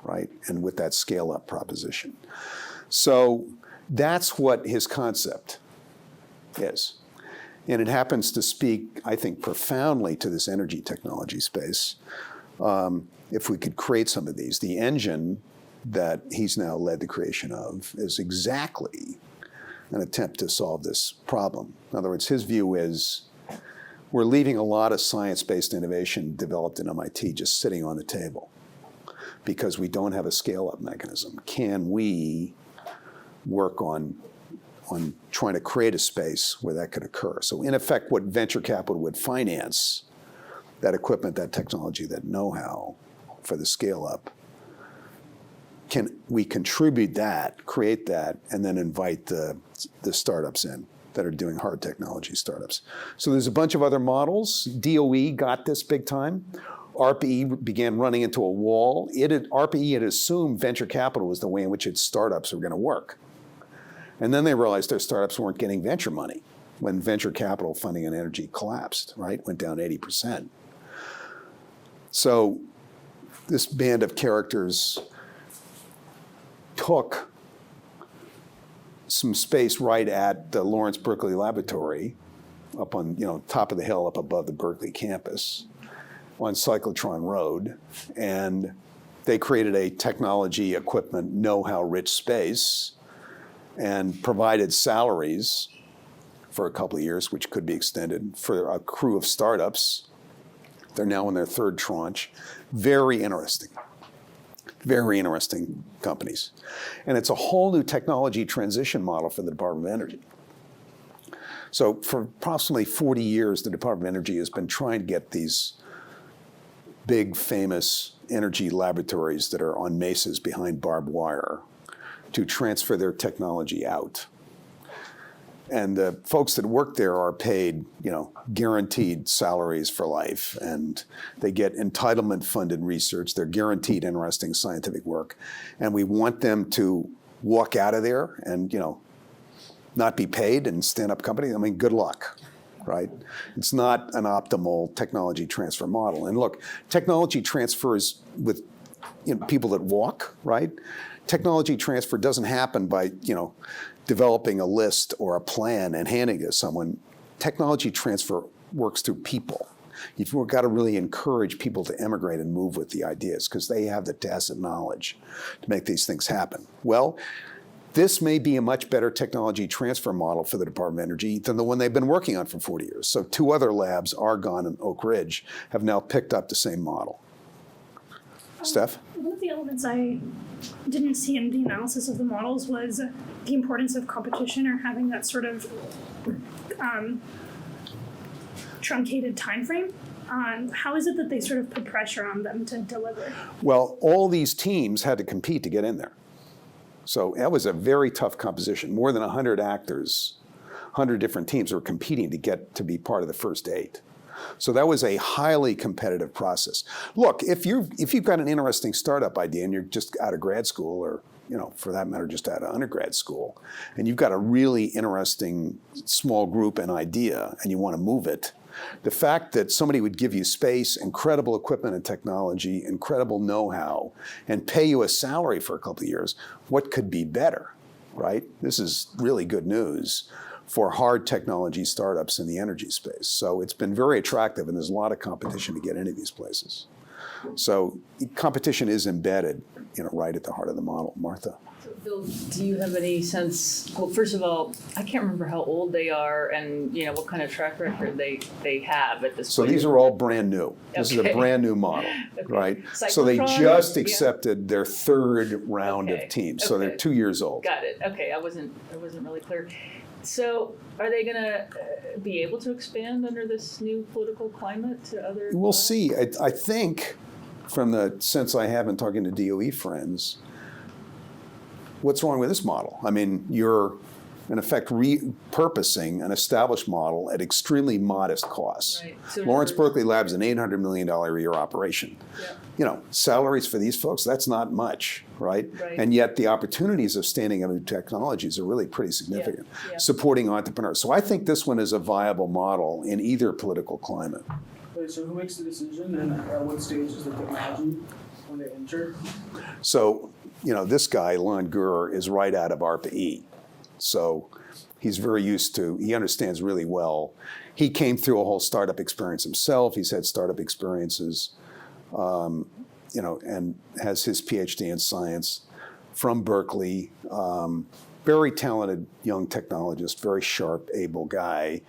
right? And with that scale up proposition. So that's what his concept is. And it happens to speak, I think, profoundly to this energy technology space. If we could create some of these, the engine that he's now led the creation of is exactly an attempt to solve this problem. In other words, his view is we're leaving a lot of science-based innovation developed in MIT just sitting on the table because we don't have a scale-up mechanism. Can we work on trying to create a space where that could occur? So in effect, what venture capital would finance, that equipment, that technology, that know-how for the scale-up, can we contribute that, create that, and then invite the startups in that are doing hard technology startups? So there's a bunch of other models. DOE got this big time. ARPA-E began running into a wall. ARPA-E had assumed venture capital was the way in which its startups were going to work. And then they realized their startups weren't getting venture money when venture capital funding in energy collapsed, right? Went down 80%. So this band of characters took some space right at the Lawrence Berkeley Laboratory up on, top of the hill up above the Berkeley campus on Cyclotron Road. And they created a technology, equipment, know-how rich space and provided salaries for a couple of years, which could be extended, for a crew of startups. They're now in their third tranche. Very interesting companies. And it's a whole new technology transition model for the Department of Energy. So for approximately 40 years, the Department of Energy has been trying to get these big, famous energy laboratories that are on mesas behind barbed wire to transfer their technology out. And the folks that work there are paid, guaranteed salaries for life, and they get entitlement-funded research. They're guaranteed interesting scientific work, and we want them to walk out of there and, not be paid and stand up company. I mean, good luck, right? It's not an optimal technology transfer model. And look, technology transfers with people that walk, right? Technology transfer doesn't happen by, developing a list or a plan and handing it to someone. Technology transfer works through people. You've got to really encourage people to emigrate and move with the ideas because they have the tacit knowledge to make these things happen. Well, this may be a much better technology transfer model for the Department of Energy than the one they've been working on for 40 years. So 2 other labs, Argonne and Oak Ridge, have now picked up the same model. Steph? One of the elements I didn't see in the analysis of the models was the importance of competition or having that sort of truncated time frame. How is it that they sort of put pressure on them to deliver? Well, all these teams had to compete to get in there. So that was a very tough composition. More than 100 actors, 100 different teams were competing to get to be part of the first 8. So that was a highly competitive process. Look, if you've got an interesting startup idea and you're just out of grad school or, for that matter, just out of undergrad school, and you've got a really interesting small group and idea and you want to move it, the fact that somebody would give you space, incredible equipment and technology, incredible know-how, and pay you a salary for a couple of years, what could be better, right? This is really good news for hard technology startups in the energy space. So it's been very attractive, and there's a lot of competition to get into these places. So competition is embedded, right at the heart of the model. Martha? So Bill, do you have any sense, well, first of all, I can't remember how old they are and, what kind of track record they have at this So point. these are all brand new. This is a brand new model, right? So they just accepted their 3rd round of teams. So they're 2 years old. Got it. Okay, I wasn't really clear. So are they going to be able to expand under this new political climate to other? We'll see. I think, from the sense I have in talking to DOE friends, what's wrong with this model? I mean, you're, in effect, repurposing an established model at extremely modest costs. Right. So Lawrence Berkeley Lab's an $800 million a year operation. Yeah. Salaries for these folks, that's not much, right? And yet the opportunities of standing up new technologies are really pretty significant, Yeah. supporting entrepreneurs. So I think this one is a viable model in either political climate. Wait, so who makes the decision and at what stage is the technology when they enter? So, this guy, Lon Gur, is right out of ARPA-E. So he's very used to, he understands really well. He came through a whole startup experience himself. He's had startup experiences, and has his PhD in science from Berkeley. Very talented young technologist, very sharp, able guy.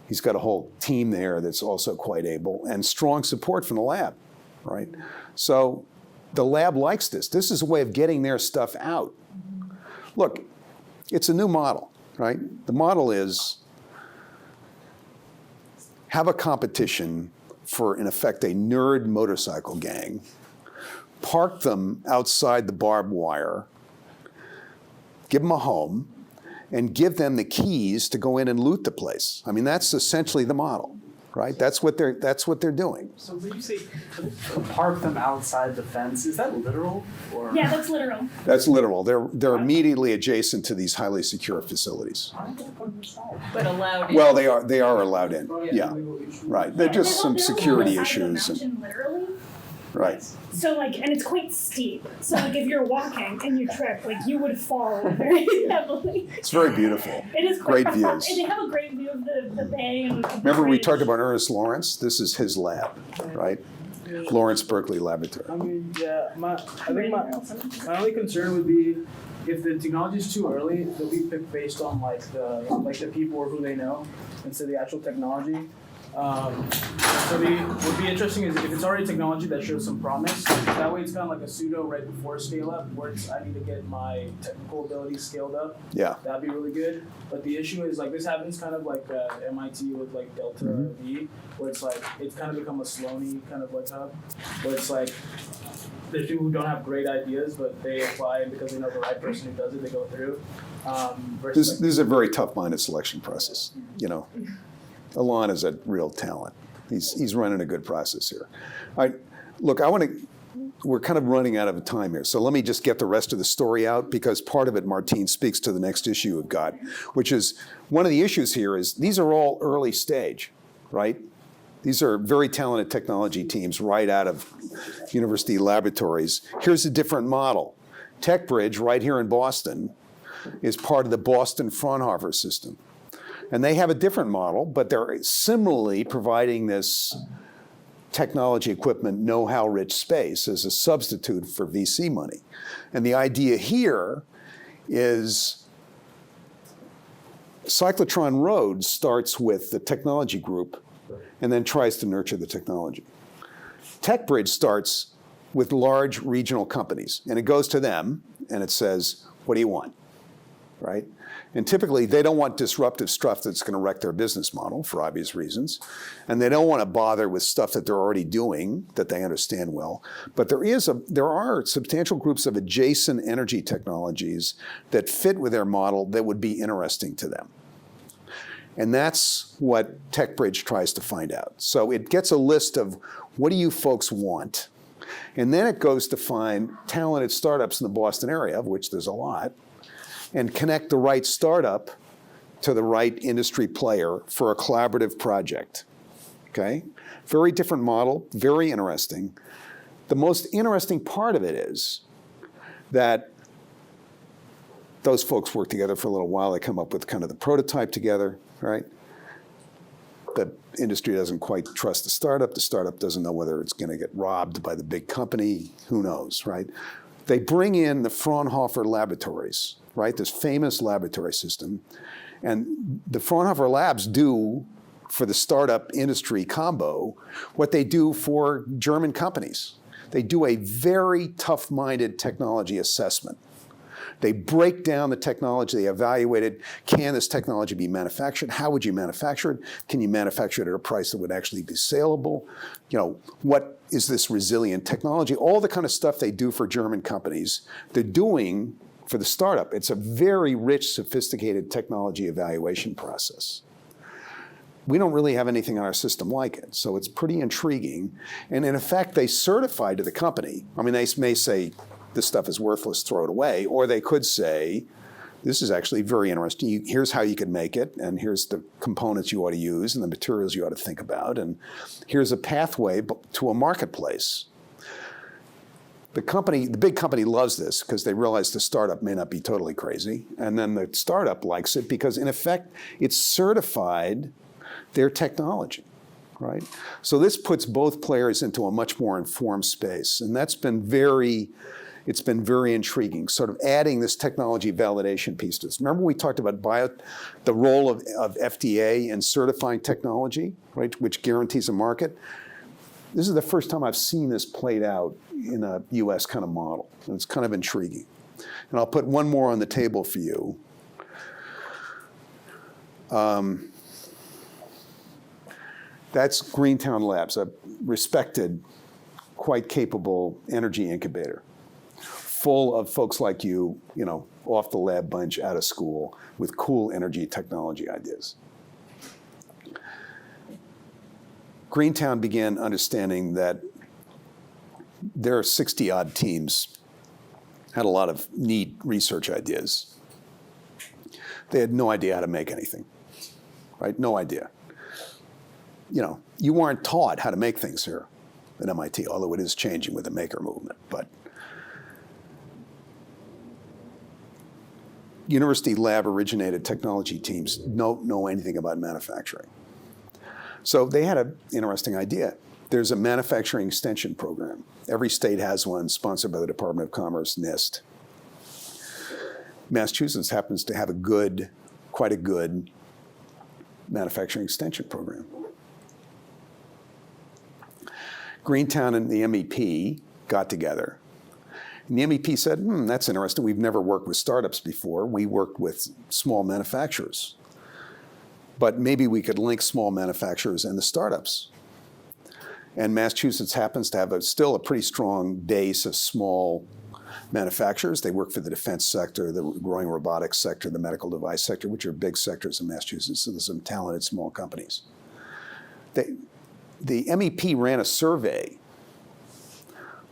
He's got a whole team there that's also quite able, and strong support from the lab, right? So the lab likes this. This is a way of getting their stuff out. Look, it's a new model, right? The model is have a competition for, in effect, a nerd motorcycle gang, park them outside the barbed wire, give them a home, and give them the keys to go in and loot the place. I mean, that's essentially the model, right? That's what they're doing. So when you say park them outside the fence, is that literal or? Yeah, that's literal. That's literal. They're immediately adjacent to these highly secure facilities. But allowed in. Well, they are allowed in. Yeah, right. They're just some They're security on the side of the issues. mountain, literally. Right. So like, and it's quite steep. So like, if you're walking and you trip, like you would fall very heavily. It's very beautiful. It is Great quite views. And they have a great view of the bay and the Remember we bridge. talked about Ernest Lawrence? This is his lab, right? Lawrence Berkeley Laboratory. I mean, yeah, I think my only concern would be if the technology is too early, they'll be picked based on like the people or who they know instead of the actual technology. So what would be interesting is if it's already technology that shows some promise, that way it's kind of like a pseudo right before scale up, where I need to get my technical abilities scaled up. Yeah. That'd be really good. But the issue is like this happens kind of like MIT with like Delta V, where it's like it's kind of become a Sloaney kind of like hub, where it's like there's people who don't have great ideas, but they apply and because they know the right person who does it, they go through. This is a very tough-minded selection process, you know. Alon is a real talent. He's running a good process here. All right, look, we're kind of running out of time here, so let me just get the rest of the story out because part of it, Martine, speaks to the next issue we've got, which is one of the issues here is these are all early stage, right? These are very talented technology teams right out of university laboratories. Here's a different model. TechBridge, right here in Boston, is part of the Boston Fraunhofer system. And they have a different model, but they're similarly providing this technology equipment know-how rich space as a substitute for VC money. And the idea here is Cyclotron Road starts with the technology group and then tries to nurture the technology. TechBridge starts with large regional companies, and it goes to them and it says, what do you want, right? And typically, they don't want disruptive stuff that's going to wreck their business model for obvious reasons. And they don't want to bother with stuff that they're already doing that they understand well. But there are substantial groups of adjacent energy technologies that fit with their model that would be interesting to them. And that's what TechBridge tries to find out. So it gets a list of what do you folks want? And then it goes to find talented startups in the Boston area, of which there's a lot, and connect the right startup to the right industry player for a collaborative project, okay? Very different model, very interesting. The most interesting part of it is that those folks work together for a little while. They come up with kind of the prototype together, right? The industry doesn't quite trust the startup. The startup doesn't know whether it's going to get robbed by the big company. Who knows, right? They bring in the Fraunhofer laboratories, right? This famous laboratory system. And the Fraunhofer labs do for the startup industry combo what they do for German companies. They do a very tough-minded technology assessment. They break down the technology. They evaluate it. Can this technology be manufactured? How would you manufacture it? Can you manufacture it at a price that would actually be saleable? You know, what is this resilient technology? All the kind of stuff they do for German companies, they're doing for the startup. It's a very rich, sophisticated technology evaluation process. We don't really have anything in our system like it, so it's pretty intriguing. And in effect, they certify to the company. I mean, they may say, this stuff is worthless, throw it away. Or they could say, this is actually very interesting. Here's how you could make it, and here's the components you ought to use, and the materials you ought to think about, and here's a pathway to a marketplace. The big company loves this because they realize the startup may not be totally crazy, and then the startup likes it because, in effect, it's certified their technology, right? So this puts both players into a much more informed space, and that's been very it's been very intriguing, sort of adding this technology validation piece to this. Remember we talked about the role of FDA in certifying technology, right, which guarantees a market? This is the first time I've seen this played out in a US kind of model, and it's kind of intriguing. And I'll put one more on the table for you. That's Greentown Labs, a respected, quite capable energy incubator, full of folks like you know, off the lab bunch, out of school, with cool energy technology ideas. Greentown began understanding that their 60-odd teams had a lot of neat research ideas. They had no idea how to make anything, right? No idea. You know, you weren't taught how to make things here at MIT, although it is changing with the maker movement. But university lab originated technology teams don't know anything about manufacturing. So they had an interesting idea. There's a manufacturing extension program. Every state has one, sponsored by the Department of Commerce, NIST. Massachusetts happens to have quite a good manufacturing extension program. Greentown and the MEP got together. And the MEP said, that's interesting. We've never worked with startups before. We worked with small manufacturers. But maybe we could link small manufacturers and the startups. And Massachusetts happens to have still a pretty strong base of small manufacturers. They work for the defense sector, the growing robotics sector, the medical device sector, which are big sectors in Massachusetts. So there's some talented small companies. The MEP ran a survey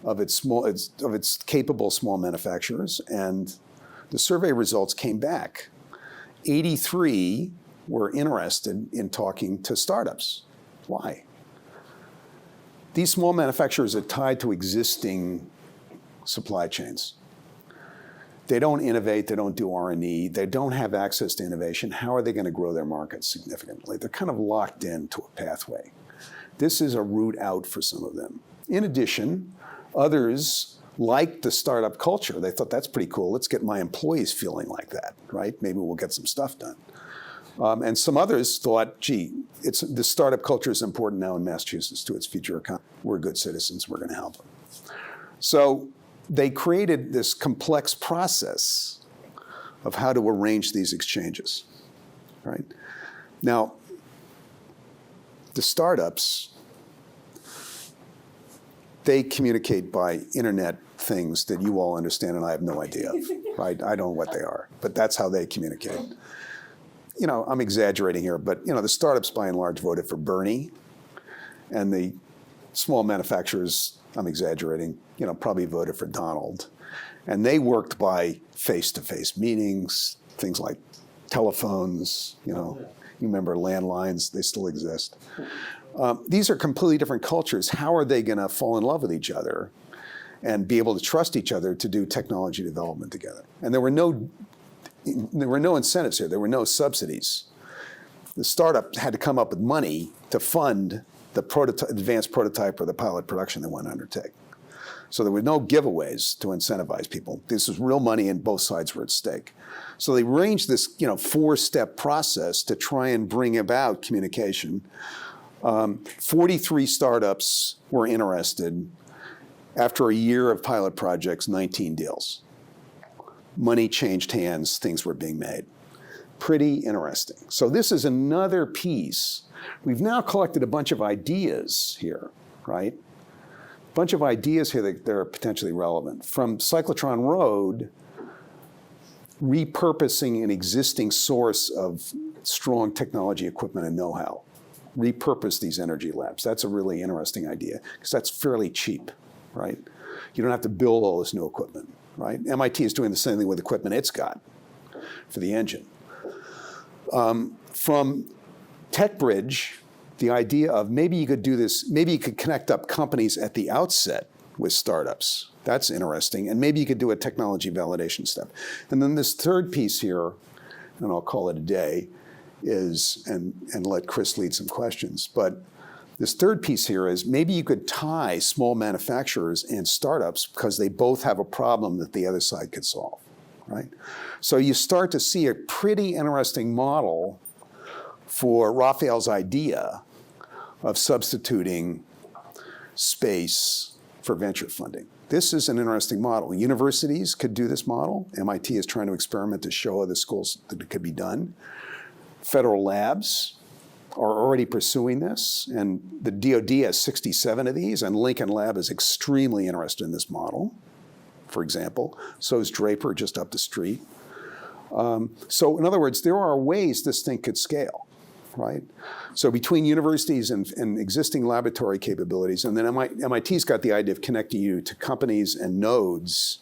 of its capable small manufacturers, and the survey results came back. 83 were interested in talking to startups. Why? These small manufacturers are tied to existing supply chains. They don't innovate, they don't do R&D, they don't have access to innovation. How are they going to grow their markets significantly? They're kind of locked into a pathway. This is a route out for some of them. In addition, others liked the startup culture. They thought, that's pretty cool. Let's get my employees feeling like that, right? Maybe we'll get some stuff done. And some others thought, gee, the startup culture is important now in Massachusetts to its future economy. We're good citizens, we're going to help them. So they created this complex process of how to arrange these exchanges, right? Now, the startups, they communicate by internet things that you all understand and I have no idea of, right? I don't know what they are, but that's how they communicate. You know, I'm exaggerating here, but you know, the startups by and large voted for Bernie, and the small manufacturers, I'm exaggerating, you know, probably voted for Donald. And they worked by face-to-face meetings, things like telephones, you know. You remember landlines, they still exist. These are completely different cultures. How are they going to fall in love with each other and be able to trust each other to do technology development together? And there were no incentives here. There were no subsidies. The startup had to come up with money to fund the advanced prototype or the pilot production they want to undertake. So there were no giveaways to incentivize people. This was real money and both sides were at stake. So they arranged this, you know, 4-step process to try and bring about communication. 43 startups were interested. After a year of pilot projects, 19 deals. Money changed hands, things were being made. Pretty interesting. So this is another piece. We've now collected a bunch of ideas here, right? Bunch of ideas here that are potentially relevant. From cyclotron road, repurposing an existing source of strong technology equipment and know-how. Repurpose these energy labs. That's a really interesting idea because that's fairly cheap, right? You don't have to build all this new equipment, right? MIT is doing the same thing with equipment it's got for the engine. From TechBridge, the idea of maybe you could do this, maybe you could connect up companies at the outset with startups. That's interesting. And maybe you could do a technology validation step. And then this third piece here, and I'll call it a day, is, and let Chris lead some questions, but This third piece here is maybe you could tie small manufacturers and startups because they both have a problem that the other side could solve, right? So you start to see a pretty interesting model for Raphael's idea of substituting space for venture funding. This is an interesting model. Universities could do this model. MIT is trying to experiment to show other schools that it could be done. Federal labs are already pursuing this, and the DoD has 67 of these, and Lincoln Lab is extremely interested in this model, for example. So is Draper just up the street. So in other words, there are ways this thing could scale, right? So between universities and existing laboratory capabilities, and then MIT's got the idea of connecting you to companies and nodes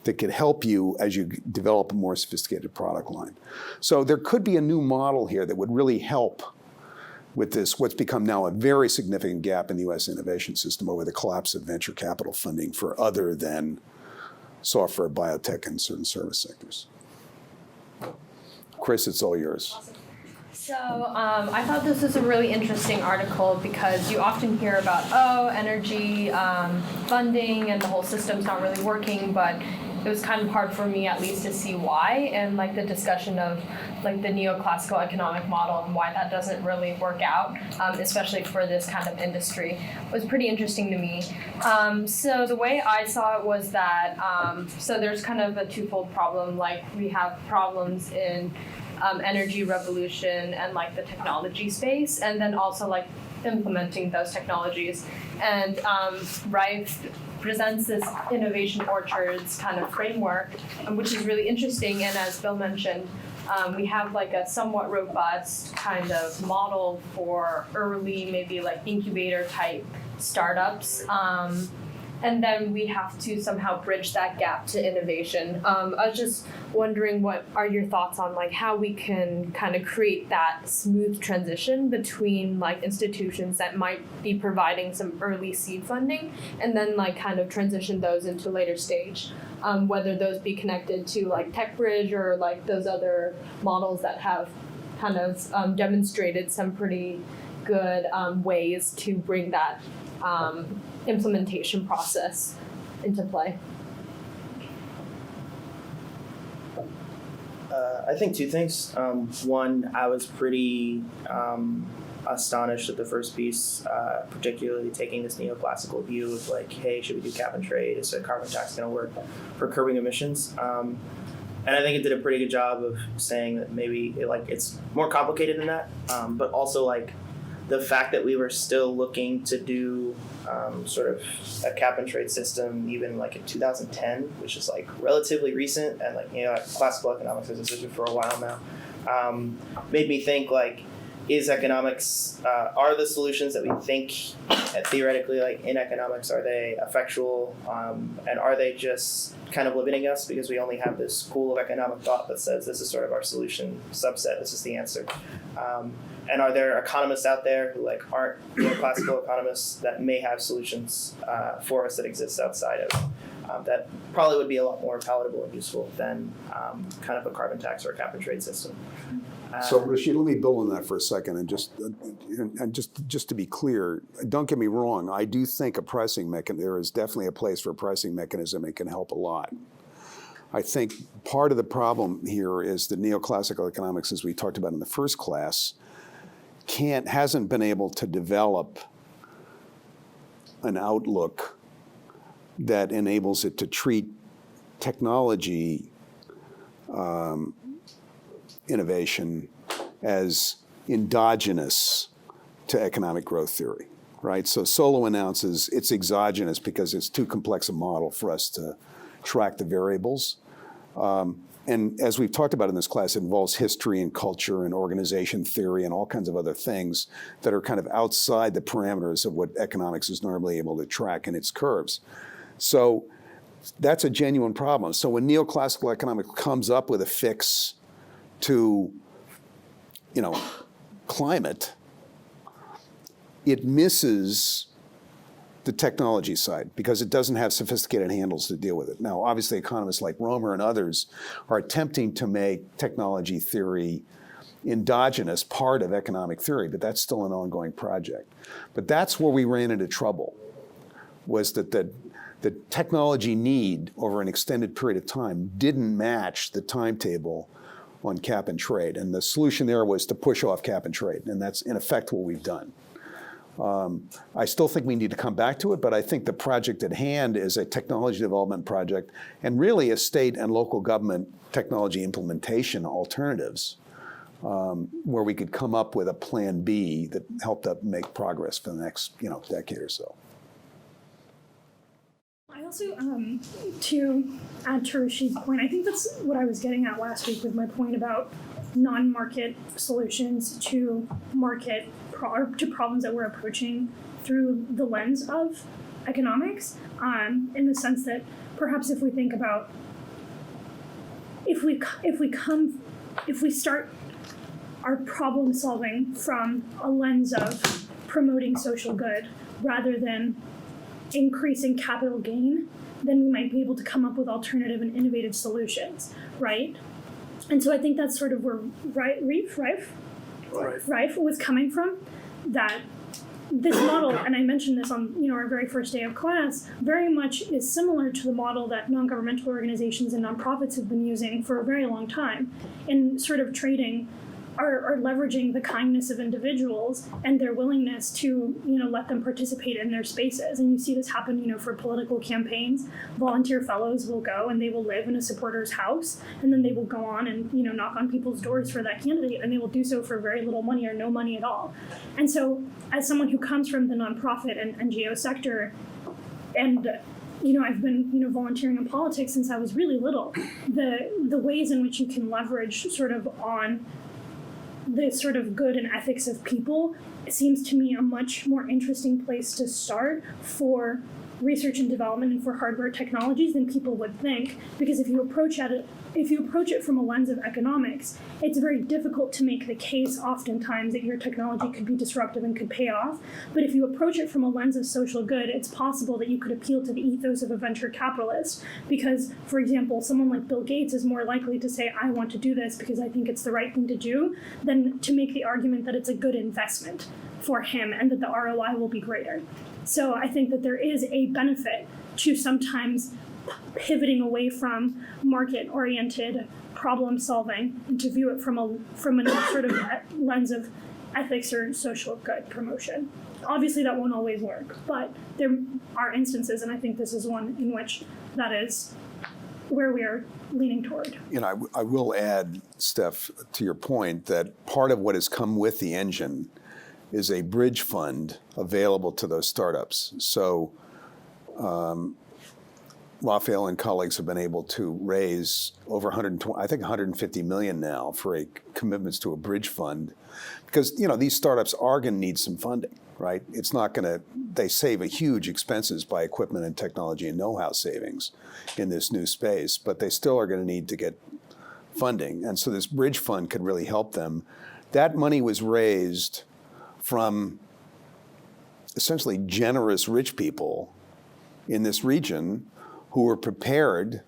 that could help you as you develop a more sophisticated product line. So there could be a new model here that would really help with this, what's become now a very significant gap in the US innovation system over the collapse of venture capital funding for other than software, biotech, and certain service sectors. Chris, it's all yours. So I thought this was a really interesting article because you often hear about, energy funding and the whole system's not really working, but it was kind of hard for me at least to see why, and like the discussion of like the neoclassical economic model and why that doesn't really work out, especially for this kind of industry, was pretty interesting to me. So the way I saw it was that, so there's kind of a twofold problem. Like we have problems in energy revolution and like the technology space, and then also like implementing those technologies. And Rife presents this innovation orchards kind of framework, which is really interesting. And as Bill mentioned, we have like a somewhat robust kind of model for early, maybe like incubator type startups. And then we have to somehow bridge that gap to innovation. I was just wondering, what are your thoughts on like how we can kind of create that smooth transition between like institutions that might be providing some early seed funding and then like kind of transition those into later stage, whether those be connected to like TechBridge or like those other models that have kind of demonstrated some pretty good ways to bring that implementation process into play. I think two things. One, I was pretty astonished at the first piece, particularly taking this neoclassical view of like, hey, should we do cap and trade? Is a carbon tax going to work for curbing emissions? And I think it did a pretty good job of saying that maybe it's more complicated than that, but also like the fact that we were still looking to do sort of a cap and trade system even like in 2010, which is like relatively recent, and like, you know, classical economics has existed for a while now, made me think like, is economics, are the solutions that we think theoretically like in economics, are they effectual, and are they just kind of limiting us because we only have this school of economic thought that says this is sort of our solution subset, this is the answer. And are there economists out there who like aren't classical economists that may have solutions for us that exist outside of that probably would be a lot more palatable and useful than kind of a carbon tax or a cap and trade system. So Rashid, let me build on that for a second, and just to be clear, don't get me wrong. I do think there is definitely a place for a pricing mechanism. It can help a lot. I think part of the problem here is that neoclassical economics, as we talked about in the first class, hasn't been able to develop an outlook that enables it to treat technology innovation as endogenous to economic growth theory, right? So Solow announces it's exogenous because it's too complex a model for us to track the variables. And as we've talked about in this class, it involves history and culture and organization theory and all kinds of other things that are kind of outside the parameters of what economics is normally able to track in its curves. So that's a genuine problem. So when neoclassical economics comes up with a fix to, you know, climate, it misses the technology side because it doesn't have sophisticated handles to deal with it. Now, obviously, economists like Romer and others are attempting to make technology theory endogenous part of economic theory, but that's still an ongoing project. But that's where we ran into trouble, was that the technology need over an extended period of time didn't match the timetable on cap and trade. And the solution there was to push off cap and trade, and that's in effect what we've done. I still think we need to come back to it, but I think the project at hand is a technology development project and really a state and local government technology implementation alternatives where we could come up with a plan B that helped us make progress for the next decade or so. I also, to add to Rashid's point, I think that's what I was getting at last week with my point about non-market solutions to to problems that we're approaching through the lens of economics, in the sense that perhaps if we think about if we start our problem solving from a lens of promoting social good rather than increasing capital gain, then we might be able to come up with alternative and innovative solutions, right? And so I think that's sort of where Rife was coming from, that this model, and I mentioned this on our very first day of class, very much is similar to the model that non-governmental organizations and nonprofits have been using for a very long time in sort of trading are leveraging the kindness of individuals and their willingness to, let them participate in their spaces. And you see this happen, for political campaigns. Volunteer fellows will go and they will live in a supporter's house, and then they will go on and, knock on people's doors for that candidate, and they will do so for very little money or no money at all. And so as someone who comes from the nonprofit and NGO sector, and I've been, volunteering in politics since I was really little, the ways in which you can leverage sort of on the sort of good and ethics of people seems to me a much more interesting place to start for research and development and for hardware technologies than people would think. Because if you approach it from a lens of economics, it's very difficult to make the case oftentimes that your technology could be disruptive and could pay off. But if you approach it from a lens of social good, it's possible that you could appeal to the ethos of a venture capitalist. Because, for example, someone like Bill Gates is more likely to say, I want to do this because I think it's the right thing to do, than to make the argument that it's a good investment for him and that the ROI will be greater. So I think that there is a benefit to sometimes pivoting away from market-oriented problem solving and to view it from a sort of lens of ethics or social good promotion. Obviously that won't always work, but there are instances, and I think this is one in which that is where we are leaning toward. I will add, Steph, to your point, that part of what has come with the engine is a bridge fund available to those startups. So Raphael and colleagues have been able to raise over 150 million now for commitments to a bridge fund, because these startups are going to need some funding, right? It's not going to. They save a huge expenses by equipment and technology and know-how savings in this new space, but they still are going to need to get funding, and so this bridge fund could really help them. That money was raised from essentially generous rich people in this region who were prepared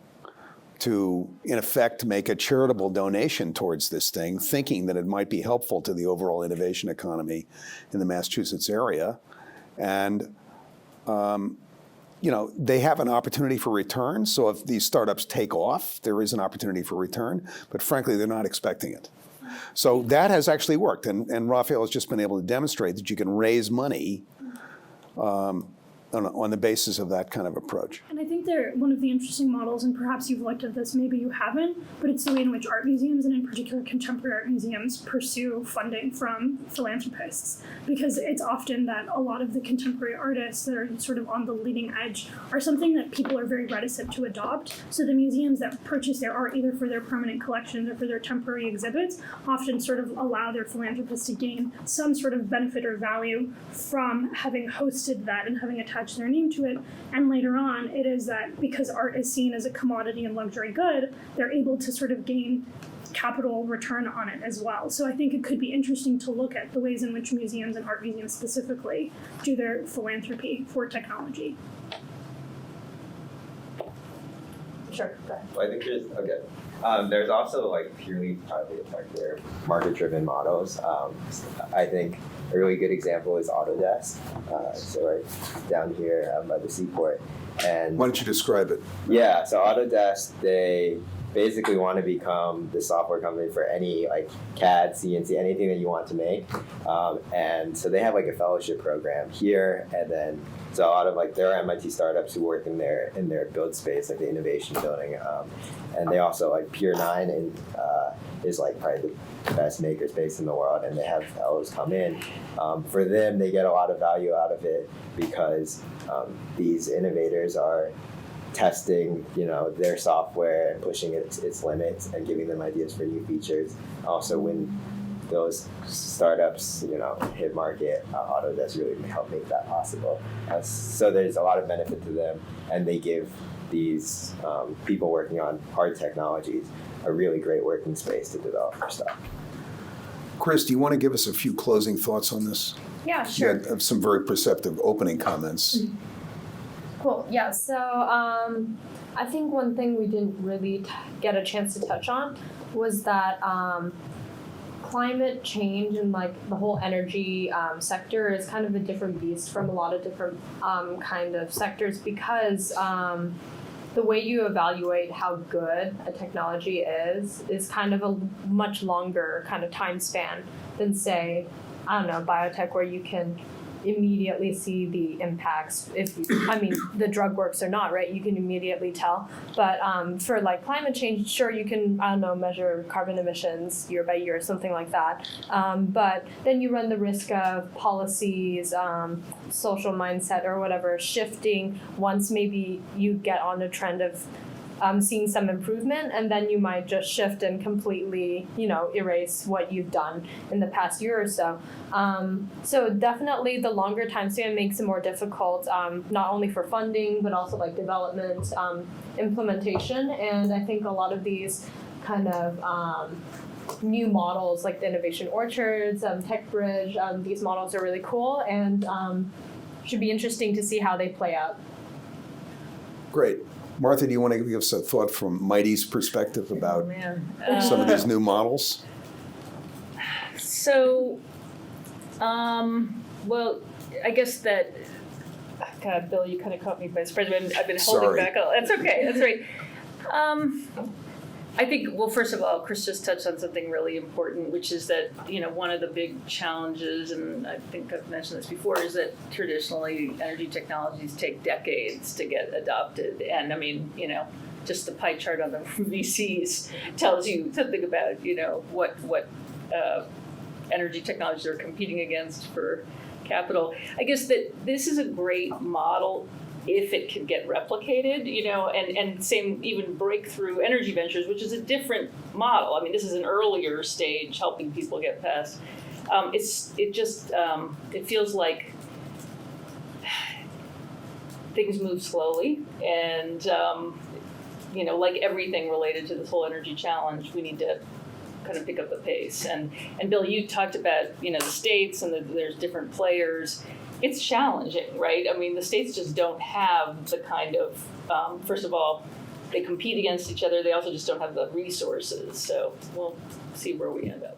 to, in effect, make a charitable donation towards this thing, thinking that it might be helpful to the overall innovation economy in the Massachusetts area. And, they have an opportunity for return. So if these startups take off, there is an opportunity for return. But frankly, they're not expecting it. So that has actually worked, and Raphael has just been able to demonstrate that you can raise money on the basis of that kind of approach. And I think they're one of the interesting models, and perhaps you've looked at this, maybe you haven't, but it's the way in which art museums, and in particular contemporary art museums, pursue funding from philanthropists. Because it's often that a lot of the contemporary artists that are sort of on the leading edge are something that people are very reticent to adopt. So the museums that purchase their art either for their permanent collections or for their temporary exhibits often sort of allow their philanthropists to gain some sort of benefit or value from having hosted that and having attached their name to it. And later on, it is that because art is seen as a commodity and luxury good, they're able to sort of gain capital return on it as well. So I think it could be interesting to look at the ways in which museums and art museums specifically do their philanthropy for technology. Sure, go ahead. Well, I think There's also like purely partly effective market-driven models. I think a really good example is Autodesk. So right down here by the seaport. And Why don't you describe it? yeah, so Autodesk, they basically want to become the software company for any like CAD, CNC, anything that you want to make. And so they have like a fellowship program here, and then so a lot of like there are MIT startups who work in their build space, like the innovation building, and they also like Pure 9 and is like probably the best makerspace in the world, and they have fellows come in. For them, they get a lot of value out of it because these innovators are testing, their software and pushing its limits and giving them ideas for new features. Also, when those startups, hit market, Autodesk really help make that possible. So there's a lot of benefit to them, and they give these people working on hard technologies a really great working space to develop their stuff. Chris, do you want to give us a few closing thoughts on this? Yeah, sure. You had some very perceptive opening comments. Cool. Yeah. So I think one thing we didn't really get a chance to touch on was that climate change and like the whole energy sector is kind of a different beast from a lot of different kind of sectors because the way you evaluate how good a technology is kind of a much longer kind of time span than say, I don't know, biotech, where you can immediately see the impacts. The drug works or not, right? You can immediately tell. But for like climate change, sure, you can, measure carbon emissions year by year, something like that. But then you run the risk of policies, social mindset or whatever shifting once maybe you get on a trend of seeing some improvement, and then you might just shift and completely, erase what you've done in the past year or so. So definitely the longer time span makes it more difficult, not only for funding, but also like development, implementation. And I think a lot of these kind of new models like the innovation orchards, Tech Bridge, these models are really cool and should be interesting to see how they play out. Great. Martha, do you want to give us a thought from Mighty's perspective about some of these new models? So, well, I guess that, God, Bill, you kind of caught me by surprise. I've been holding back. That's okay. That's right. I think, well, first of all, Chris just touched on something really important, which is that, one of the big challenges, and I think I've mentioned this before, is that traditionally energy technologies take decades to get adopted. And just the pie chart on the VCs tells you something about, what energy technologies are competing against for capital. I guess that this is a great model if it can get replicated, and same even breakthrough energy ventures, which is a different model. This is an earlier stage helping people get past. It feels like things move slowly, and like everything related to this whole energy challenge, we need to kind of pick up the pace. And Bill, you talked about the states and there's different players. It's challenging, right? The states just don't have the kind of, first of all, they compete against each other. They also just don't have the resources. So we'll see where we end up.